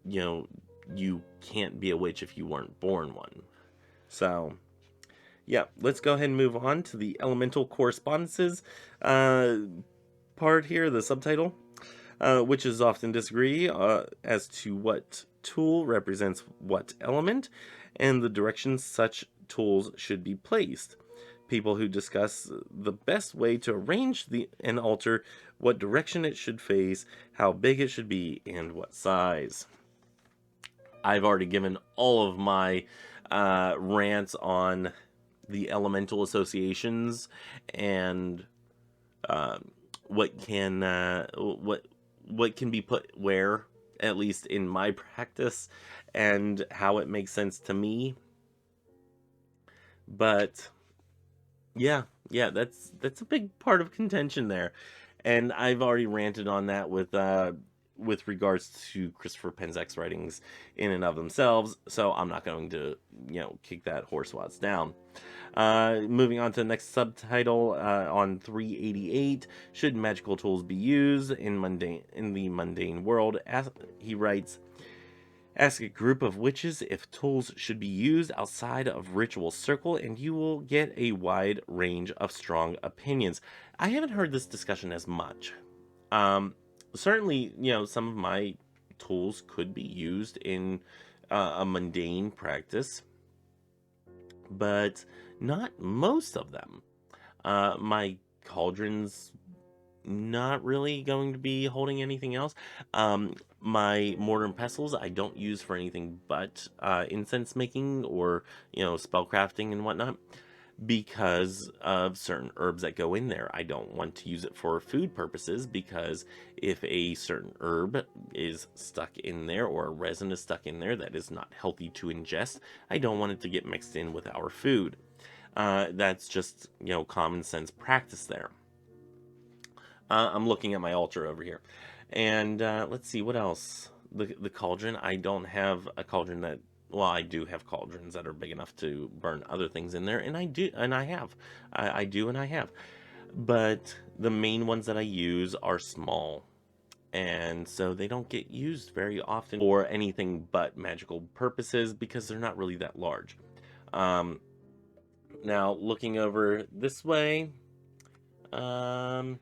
you know, you can't be a witch if you weren't born one. So yeah, let's go ahead and move on to the elemental correspondences part here, the subtitle. Witches often disagree as to what tool represents what element and the direction such tools should be placed. People who discuss the best way to arrange an altar, what direction it should face, how big it should be, and what size. I've already given all of my rants on the elemental associations and what can be put where, at least in my practice, and how it makes sense to me. But yeah, that's a big part of contention there, and I've already ranted on that with regards to Christopher Penzek's writings in and of themselves, so I'm not going to, you know, kick that horse while it's down. Moving on to the next subtitle, on 388, should magical tools be used in the mundane world? He writes, ask a group of witches if tools should be used outside of ritual circle, and you will get a wide range of strong opinions. I haven't heard this discussion as much. Certainly, you know, some of my tools could be used in a mundane practice, but not most of them. My cauldron's not really going to be holding anything else. My mortar and pestles I don't use for anything but incense making or, you know, spell crafting and whatnot, because of certain herbs that go in there. I don't want to use it for food purposes, because if a certain herb is stuck in there or a resin is stuck in there that is not healthy to ingest, I don't want it to get mixed in with our food. That's just, you know, common sense practice there. I'm looking at my altar over here, and let's see what else. The cauldron. I don't have a cauldron that. Well, I do have cauldrons that are big enough to burn other things in there, and I do, and I have. I do, and I have. But the main ones that I use are small. and so they don't get used very often for anything but magical purposes because they're not really that large. Um, Now, looking over this way, um,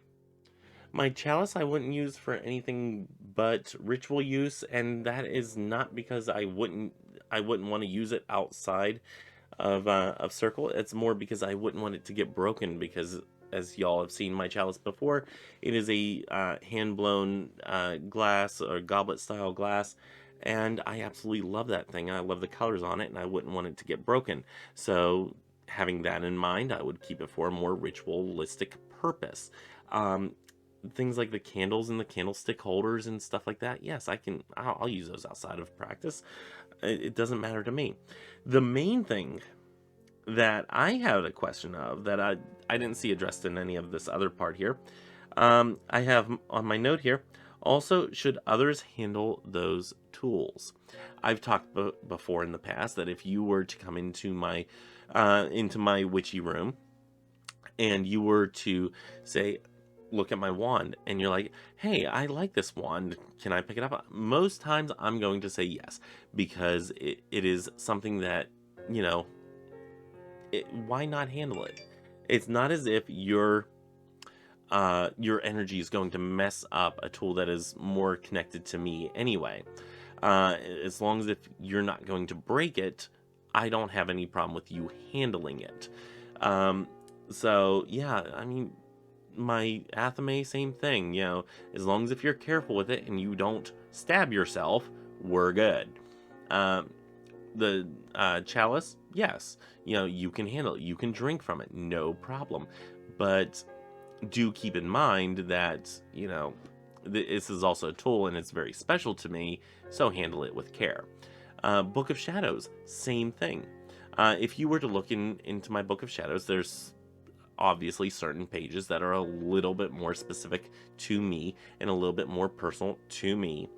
my chalice I wouldn't use for anything but ritual use, and that is not because I wouldn't want to use it outside of circle. It's more because I wouldn't want it to get broken because, as y'all have seen my chalice before, it is a hand blown glass or goblet style glass. And I absolutely love that thing. I love the colors on it, and I wouldn't want it to get broken. So, having that in mind, I would keep it for a more ritualistic purpose. Um, Things like the candles and the candlestick holders and stuff like that, yes, I'll use those outside of practice. It doesn't matter to me. The main thing that I had a question of that I didn't see addressed in any of this other part here, I have on my note here, also, should others handle those tools? I've talked before in the past that if you were to come into my witchy room and you were to say, look at my wand, and you're like, hey, I like this wand, can I pick it up? Most times I'm going to say yes, because it is something that, you know, why not handle it? It's not as if your energy is going to mess up a tool that is more connected to me anyway. As long as if you're not going to break it, I don't have any problem with you handling it. So yeah, I mean, my Athame, same thing. You know, as long as if you're careful with it and you don't stab yourself, we're good. Um, the chalice, yes, you know, you can handle it. You can drink from it, no problem. But do keep in mind that, you know, this is also a tool and it's very special to me, so handle it with care. Book of Shadows, same thing. If you were to look into my Book of Shadows, there's obviously certain pages that are a little bit more specific to me and a little bit more personal to me.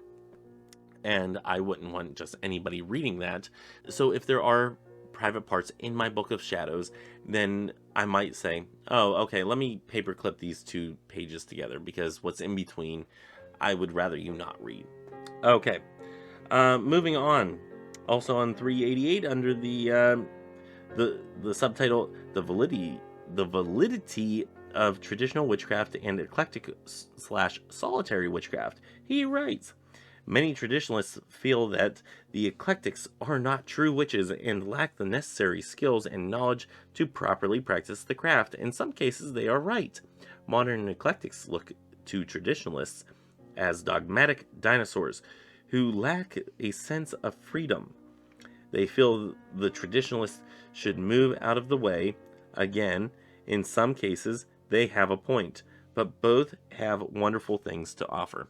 And I wouldn't want just anybody reading that. So if there are private parts in my Book of Shadows, then I might say, oh, okay, let me paperclip these 2 pages together because what's in between, I would rather you not read. Okay, moving on. Also on 388 under the subtitle, the validity of traditional witchcraft and eclectic / solitary witchcraft, he writes, many traditionalists feel that the eclectics are not true witches and lack the necessary skills and knowledge to properly practice the craft. In some cases, they are right. Modern eclectics look to traditionalists as dogmatic dinosaurs who lack a sense of freedom. They feel the traditionalists should move out of the way. Again, in some cases, they have a point, but both have wonderful things to offer.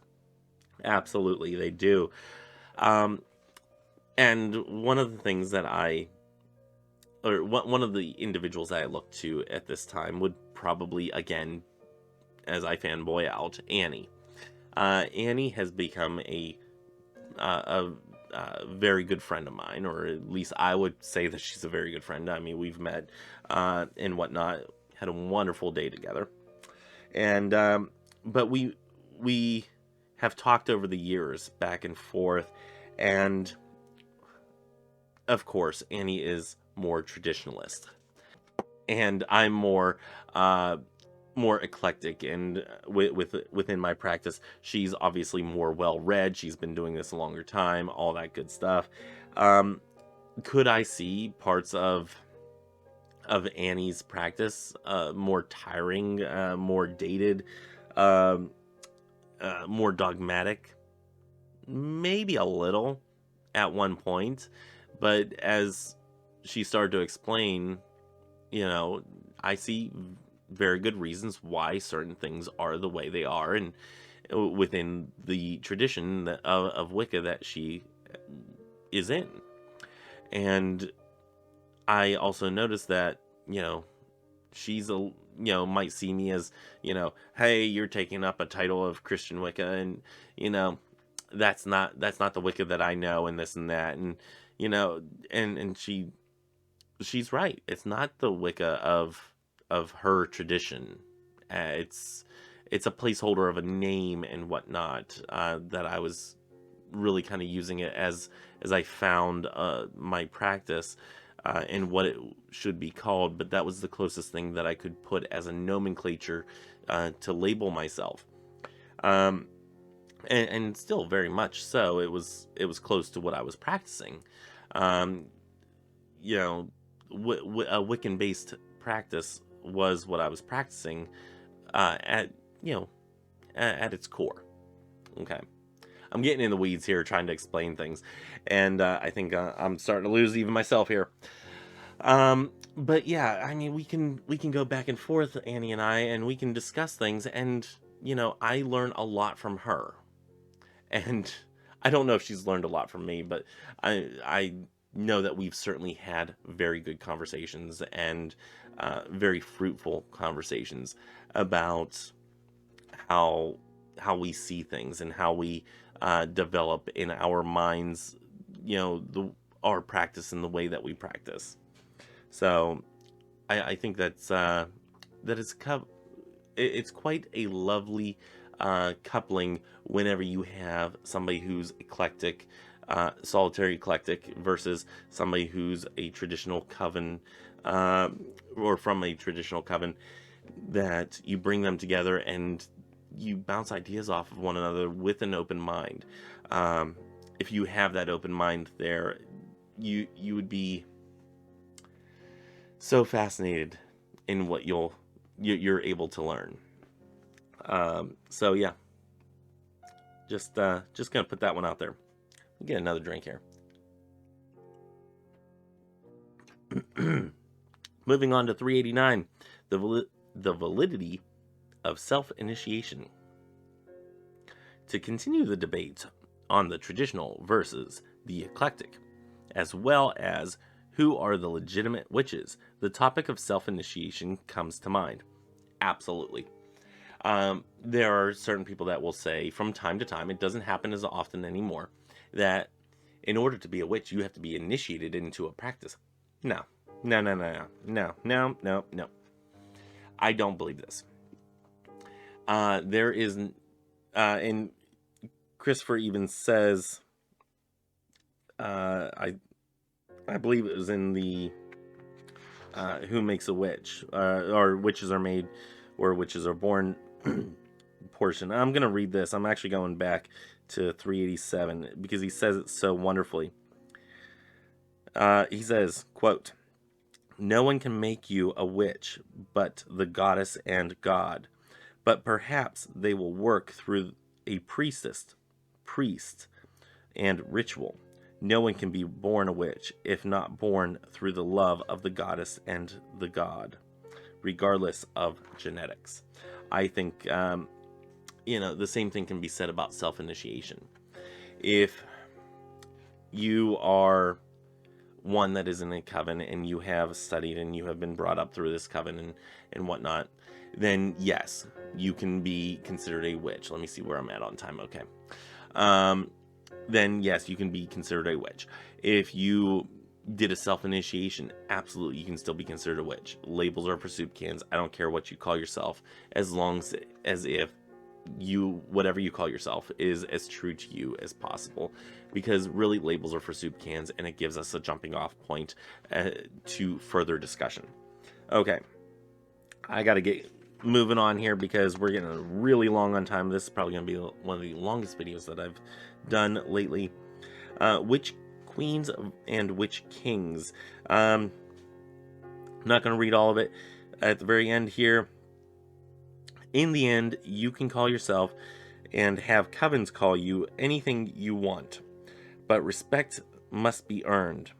Absolutely, they do. Um, and one of the things that one of the individuals that I look to at this time would probably, again, as I fanboy out, Annie. Annie has become a very good friend of mine, or at least I would say that she's a very good friend. I mean, we've met and whatnot, had a wonderful day together, and but we have talked over the years back and forth, and of course, Annie is more traditionalist, and I'm more eclectic, and within my practice, she's obviously more well read. She's been doing this a longer time, all that good stuff. Could I see parts of Annie's practice more tiring, more dated, um, more dogmatic? Maybe a little at one point, but as she started to explain, you know, I see very good reasons why certain things are the way they are, and within the tradition of Wicca that she is in. And I also noticed that, you know, she's might see me as, you know, hey, you're taking up a title of Christian Wicca, and, you know, that's not the Wicca that I know, and this and that, and, you know, and she's right. It's not the Wicca of her tradition. It's it's a placeholder of a name and whatnot, that I was really kind of using it as I found my practice, and what it should be called. But that was the closest thing that I could put as a nomenclature to label myself. Um, and still very much so, it was close to what I was practicing. Um, you know, a Wiccan based practice was what I was practicing, at you know at its core. Okay, I'm getting in the weeds here trying to explain things, and I think I'm starting to lose even myself here. But yeah, I mean, we can go back and forth, Annie and I, and we can discuss things, and I learn a lot from her, and I don't know if she's learned a lot from me, but I know that we've certainly had very good conversations, and very fruitful conversations about how we see things, and how we develop in our minds, our practice and the way that we practice. So I think that it's quite a lovely coupling whenever you have somebody who's eclectic, solitary eclectic, versus somebody who's a traditional coven, uh, or from a traditional coven, that you bring them together and you bounce ideas off of one another with an open mind. If you have that open mind there, you would be so fascinated in what you're able to learn. So yeah, just gonna put that one out there. We'll get another drink here. Moving on to 389, the validity of self-initiation. To continue the debate on the traditional versus the eclectic, as well as who are the legitimate witches, the topic of self-initiation comes to mind. Absolutely. There are certain people that will say from time to time, it doesn't happen as often anymore, that in order to be a witch, you have to be initiated into a practice. No, no, no, no, no, no, no, no, no. I don't believe this. There is, and Christopher even says, I believe it was in the Who Makes a Witch, or Witches Are Made, or Witches Are Born portion. I'm going to read this. I'm actually going back to 387 because he says it so wonderfully. He says, quote, "No one can make you a witch but the goddess and God, but perhaps they will work through a priest, and ritual. No one can be born a witch if not born through the love of the goddess and the god, regardless of genetics." I think, the same thing can be said about self-initiation. If you are one that is in a coven and you have studied and you have been brought up through this coven and whatnot, then yes, you can be considered a witch. Let me see where I'm at on time. Okay. Then yes, you can be considered a witch. If you did a self-initiation, absolutely, you can still be considered a witch. Labels are for soup cans. I don't care what you call yourself, as long as if whatever you call yourself is as true to you as possible, because really labels are for soup cans, and it gives us a jumping off point to further discussion. Okay, I gotta get moving on here because we're getting really long on time. This is probably gonna be one of the longest videos that I've done lately. Witch queens and witch kings. I'm not gonna read all of it. At the very end here, in the end, you can call yourself and have covens call you anything you want, but respect must be earned.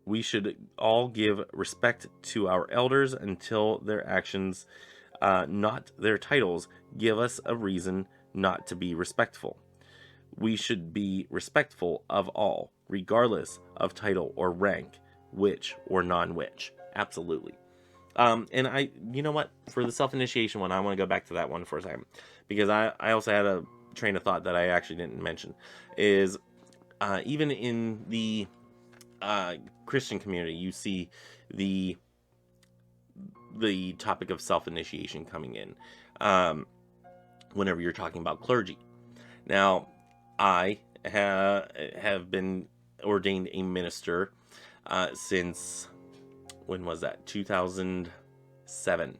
We should all give respect to our elders until their actions, not their titles, give us a reason not to be respectful. We should be respectful of all, regardless of title or rank, witch or non-witch. Absolutely. And you know what? For the self-initiation one, I want to go back to that one for a second, because I also had a train of thought that I actually didn't mention. Is even in the Christian community, you see the topic of self-initiation coming in. whenever you're talking about clergy. Now, I have been ordained a minister since, when was that? 2007.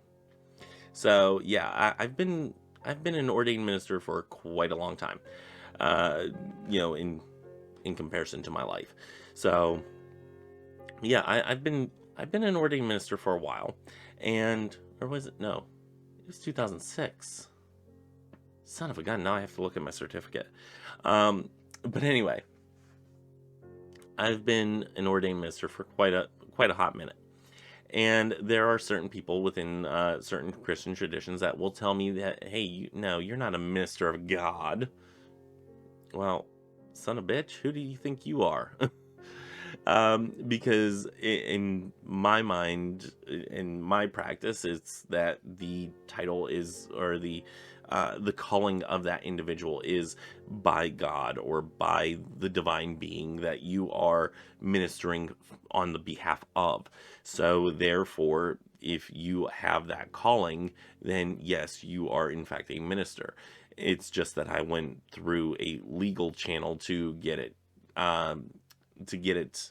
So yeah, I've been an ordained minister for quite a long time. Uh, in comparison to my life. So yeah, I've been an ordained minister for a while, and or was it no? It was 2006. Son of a gun! Now I have to look at my certificate. But anyway, I've been an ordained minister for quite a hot minute. And there are certain people within certain Christian traditions that will tell me that, hey, no, you're not a minister of God. Well, son of a bitch, who do you think you are? Because in my mind, in my practice, it's that the title is, or the calling of that individual is by God or by the divine being that you are ministering on the behalf of. So therefore, if you have that calling, then yes, you are in fact a minister. It's just that I went through a legal channel to get it um, to get it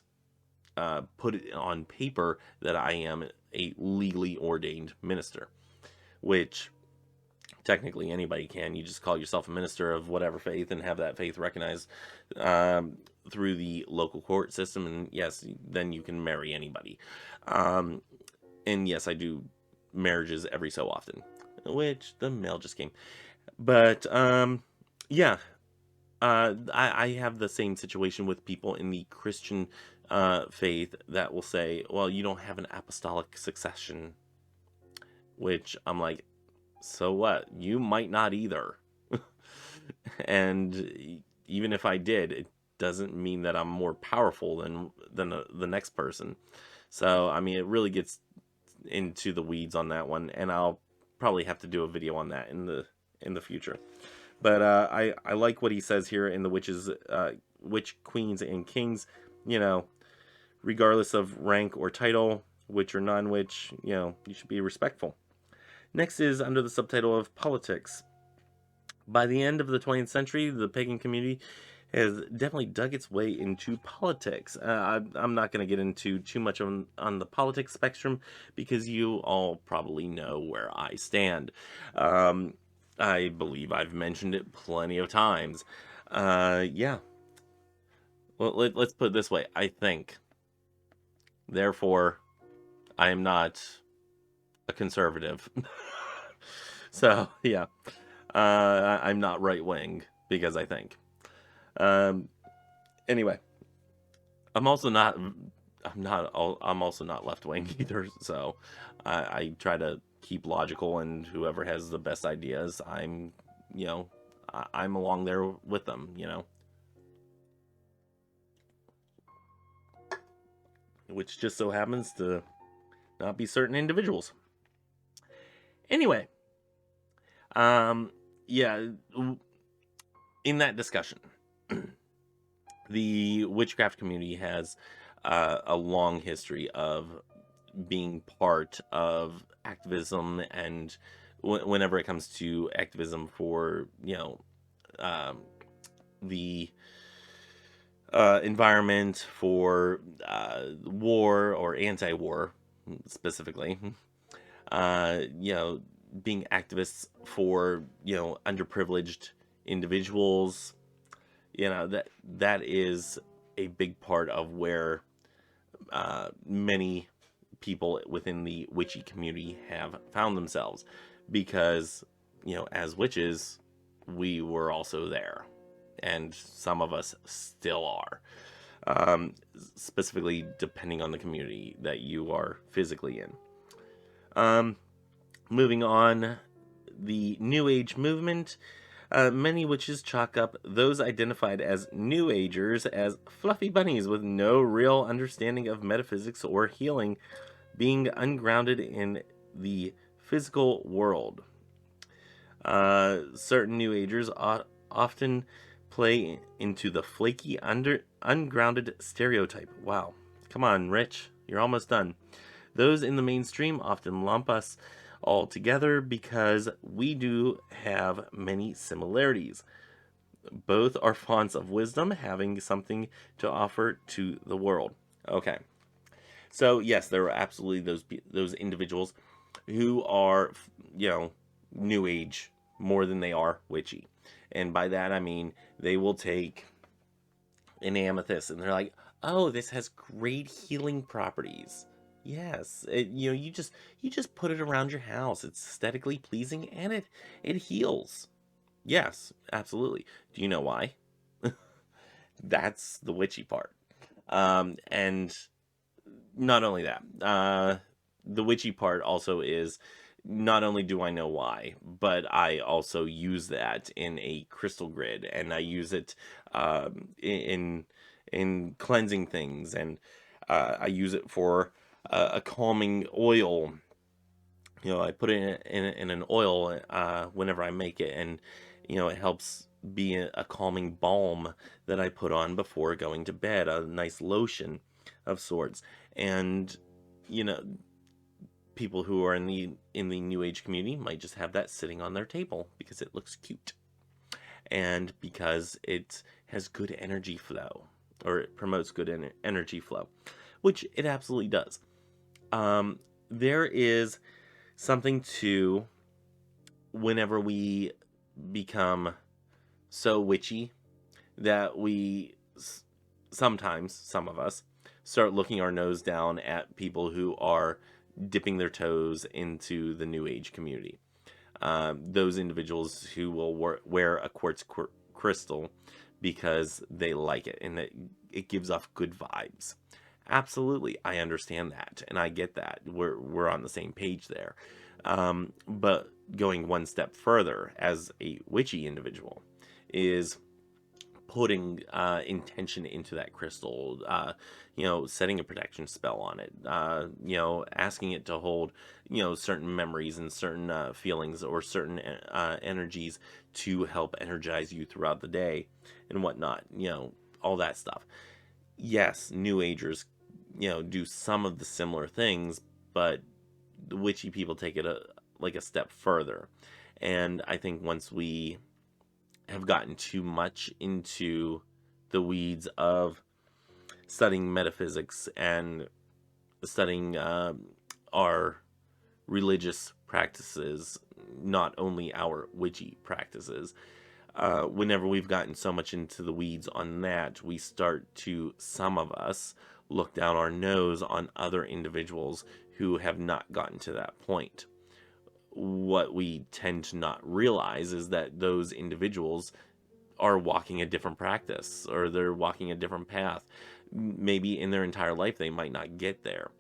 put it on paper that I am a legally ordained minister, which technically anybody can. You just call yourself a minister of whatever faith and have that faith recognized through the local court system, and yes, then you can marry anybody. Um, and yes, I do marriages every so often, which the mail just came. But yeah, I have the same situation with people in the Christian faith that will say, well, you don't have an apostolic succession, which I'm like, so what? You might not either. And even if I did, it doesn't mean that I'm more powerful than the next person. So, I mean, it really gets into the weeds on that one, and I'll probably have to do a video on that in the future. But I like what he says here in the witch queens and kings. You know, regardless of rank or title, witch or non-witch, you know, you should be respectful. Next is under the subtitle of politics. By the end of the 20th century, the pagan community has definitely dug its way into politics. I'm not going to get into too much on the politics spectrum because you all probably know where I stand. I believe I've mentioned it plenty of times. Yeah. Well, let's put it this way. I think. Therefore, I am not a conservative. So, yeah. I'm not right wing because I think. Anyway, I'm also not. I'm also not left wing either. So, I try to keep logical, and whoever has the best ideas, you know, I'm along there with them. You know, which just so happens to not be certain individuals. Anyway, yeah, in that discussion, the witchcraft community has a long history of being part of activism, and whenever it comes to activism for, you know, the environment, for war or anti-war specifically, you know, being activists for, you know, underprivileged individuals, you know, that is a big part of where many people within the witchy community have found themselves, because, you know, as witches, we were also there, and some of us still are, specifically depending on the community that you are physically in. Moving on, the New Age movement. Many witches chalk up those identified as New Agers as fluffy bunnies with no real understanding of metaphysics or healing, being ungrounded in the physical world. Certain New Agers often play into the flaky, ungrounded stereotype. Wow. Come on, Rich. You're almost done. Those in the mainstream often lump us all together because we do have many similarities. Both are fonts of wisdom, having something to offer to the world. Okay, so yes, there are absolutely those individuals who are, new age more than they are witchy, and by that I mean they will take an amethyst and they're like, "Oh, this has great healing properties." Yes, you just put it around your house. It's aesthetically pleasing and it heals. Yes, absolutely. Do you know why? That's the witchy part. And not only that, the witchy part also is not only do I know why, but I also use that in a crystal grid, and I use it in cleansing things, and I use it for a calming oil. I put it in an oil whenever I make it, and it helps be a calming balm that I put on before going to bed, a nice lotion of sorts. And you know, people who are in the new age community might just have that sitting on their table because it looks cute and because it has good energy flow, or it promotes good energy flow, which it absolutely does. There is something to whenever we become so witchy that we sometimes, some of us, start looking our nose down at people who are dipping their toes into the new age community. Those individuals who will wear a quartz crystal because they like it and it gives off good vibes. Absolutely, I understand that and I get that. We're on the same page there. But going one step further as a witchy individual is putting intention into that crystal, setting a protection spell on it, asking it to hold, certain memories and certain feelings or certain energies to help energize you throughout the day and whatnot, all that stuff. Yes, New Agers, do some of the similar things, but the witchy people take it a step further. And I think once we have gotten too much into the weeds of studying metaphysics and studying our religious practices, not only our witchy practices. Whenever we've gotten so much into the weeds on that, we start to, some of us, look down our nose on other individuals who have not gotten to that point. What we tend to not realize is that those individuals are walking a different practice or they're walking a different path. Maybe in their entire life they might not get there,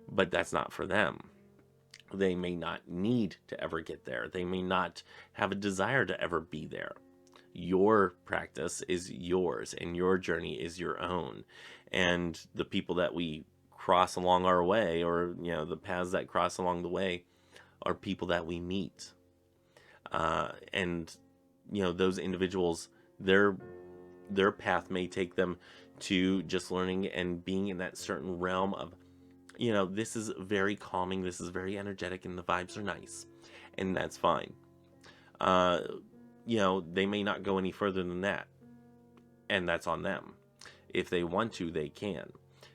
but that's not for them. They may not need to ever get there. They may not have a desire to ever be there. Your practice is yours and your journey is your own. And the people that we cross along our way, or the paths that cross along the way, are people that we meet. And those individuals, their path may take them to just learning and being in that certain realm of, this is very calming, this is very energetic, and the vibes are nice, and that's fine. They may not go any further than that, and that's on them. If they want to, they can.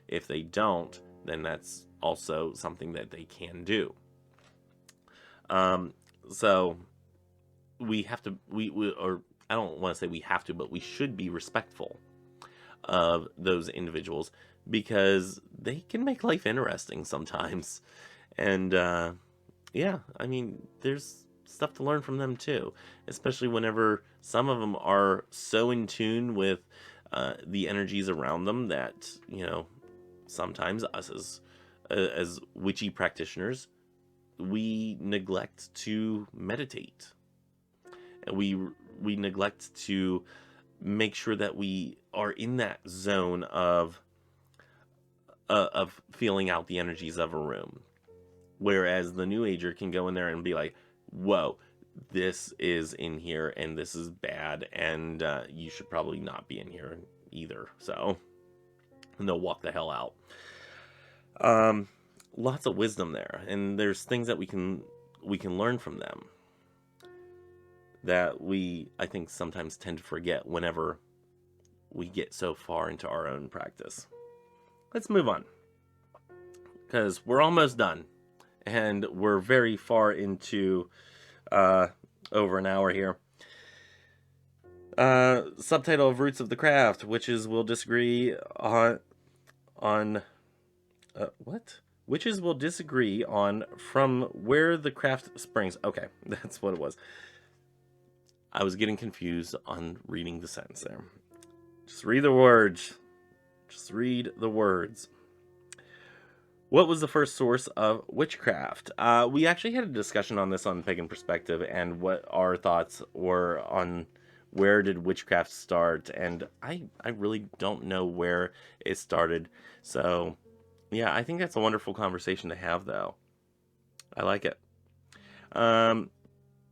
If they don't, then that's also something that they can do. So we have to, or I don't want to say we have to, but we should be respectful of those individuals because they can make life interesting sometimes. And yeah, I mean, there's stuff to learn from them too, especially whenever some of them are so in tune with the energies around them that, sometimes us as witchy practitioners, we neglect to meditate. And we neglect to make sure that we are in that zone of feeling out the energies of a room. Whereas the New Ager can go in there and be like, whoa, this is in here and this is bad, and you should probably not be in here either. So, and they'll walk the hell out. Lots of wisdom there, and there's things that we can we can learn from them that I think, sometimes tend to forget whenever we get so far into our own practice. Let's move on, because we're almost done, and we're very far into over an hour here. Subtitle of Roots of the Craft: Witches will disagree on what? Witches will disagree on from where the craft springs. Okay, that's what it was. I was getting confused on reading the sentence there. Just read the words. Just read the words. What was the first source of witchcraft? We actually had a discussion on this on Pagan Perspective, and what our thoughts were on where did witchcraft start, and I really don't know where it started. So, yeah, I think that's a wonderful conversation to have, though. I like it. And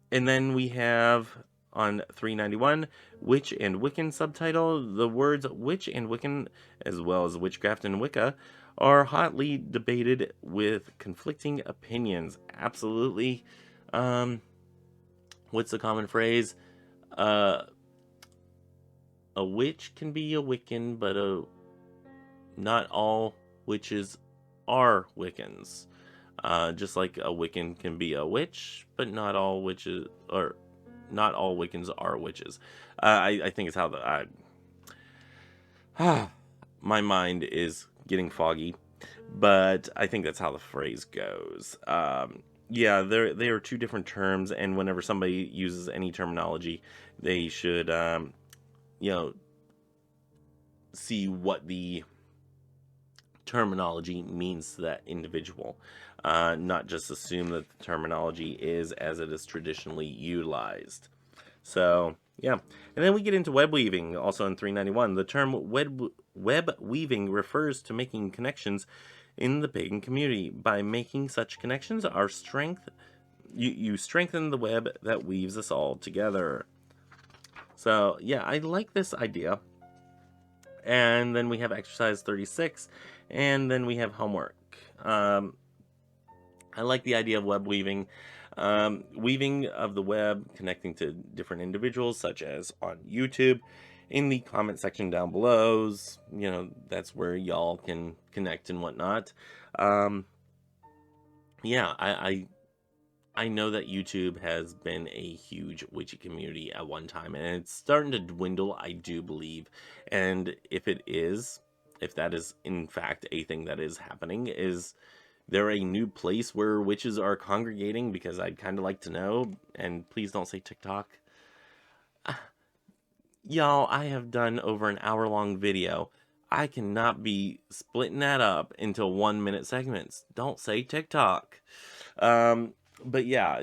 then we have on 391, Witch and Wiccan subtitle. The words witch and Wiccan, as well as witchcraft and Wicca, are hotly debated with conflicting opinions. Absolutely. What's the common phrase? A witch can be a Wiccan, but not all witches are Wiccans. Just like a Wiccan can be a witch, but not all witches, or not all Wiccans are witches. I think it's how my mind is getting foggy, but I think that's how the phrase goes. Yeah, they are two different terms, and whenever somebody uses any terminology, they should, see what the terminology means to that individual. Not just assume that the terminology is as it is traditionally utilized. So, yeah. And then we get into web weaving, also in 391. The term web weaving refers to making connections in the pagan community. By making such connections, you strengthen the web that weaves us all together. So, yeah, I like this idea. And then we have exercise 36, and then we have homework. I like the idea of web weaving. Weaving of the web, connecting to different individuals, such as on YouTube. In the comment section down below, that's where y'all can connect and whatnot. Yeah, I know that YouTube has been a huge witchy community at one time, and it's starting to dwindle, I do believe. And if that is in fact a thing that is happening, is there a new place where witches are congregating? Because I'd kind of like to know. And please don't say TikTok. Y'all, I have done over an hour-long video. I cannot be splitting that up into 1-minute segments. Don't say TikTok. But yeah,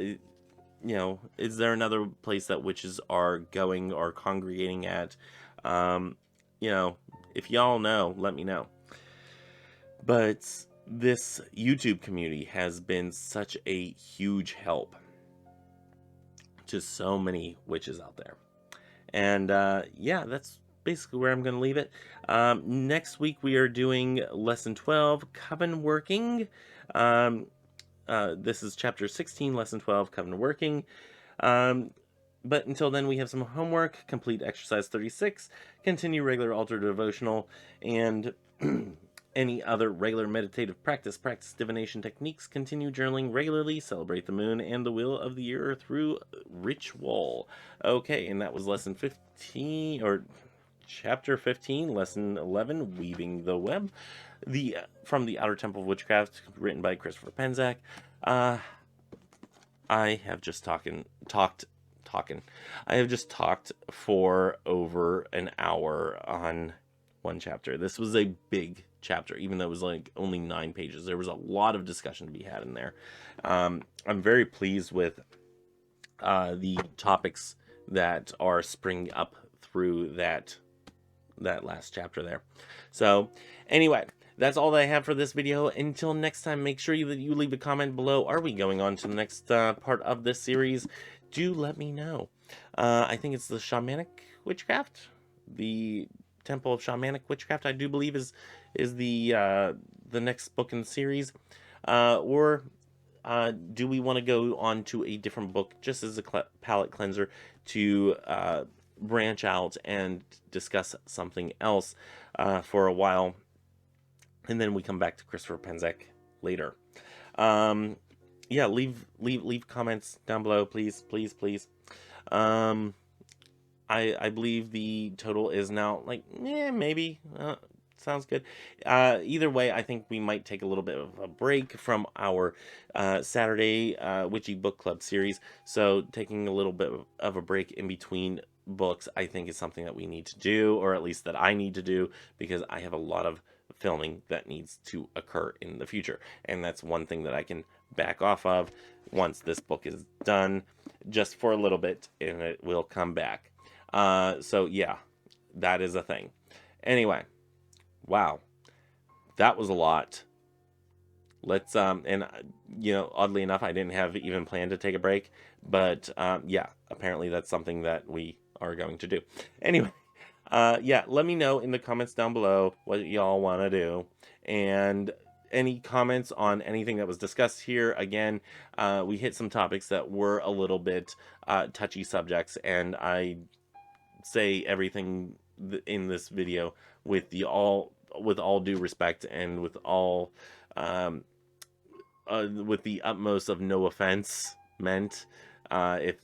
is there another place that witches are going or congregating at? If y'all know, let me know. But this YouTube community has been such a huge help to so many witches out there. And yeah, that's basically where I'm going to leave it. Next week we are doing lesson 12, Coven Working. This is chapter 16, lesson 12, Coven Working. But until then, we have some homework. Complete exercise 36. Continue regular altar devotional. And any other regular meditative practice. Practice divination techniques. Continue journaling regularly. Celebrate the moon and the wheel of the year through ritual. Okay, and that was lesson 15, or chapter 15, lesson 11, Weaving the Web. From the Outer Temple of Witchcraft, written by Christopher Penzak. I have just talked. I have just talked for over an hour on one chapter. This was a big chapter, even though it was like only 9 pages. There was a lot of discussion to be had in there. I'm very pleased with the topics that are springing up through that last chapter there. So anyway, that's all that I have for this video. Until next time, make sure that you leave a comment below. Are we going on to the next part of this series? Do let me know. I think it's the Shamanic Witchcraft. The Temple of Shamanic Witchcraft, I do believe, is the next book in the series. Or do we want to go on to a different book just as a palate cleanser to branch out and discuss something else for a while, and then we come back to Christopher Penzek later. Yeah, leave comments down below, please, please, please. I believe the total is now like, maybe. Sounds good. Either way, I think we might take a little bit of a break from our Saturday Witchy Book Club series. So taking a little bit of a break in between books, I think is something that we need to do, or at least that I need to do, because I have a lot of filming that needs to occur in the future. And that's one thing that I can back off of once this book is done, just for a little bit, and it will come back. So yeah, that is a thing. Anyway, wow, that was a lot. Let's and oddly enough, I didn't have even planned to take a break, but yeah, apparently that's something that we are going to do. Anyway, yeah, let me know in the comments down below what y'all want to do, and any comments on anything that was discussed here. Again, we hit some topics that were a little bit touchy subjects, and I say everything in this video with all due respect and with all with the utmost of no offense meant. If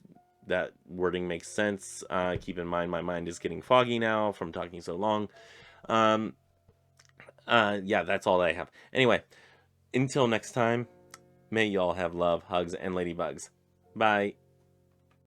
that wording makes sense, keep in mind my mind is getting foggy now from talking so long. Yeah, that's all that I have. Anyway, until next time, may y'all have love, hugs, and ladybugs. Bye.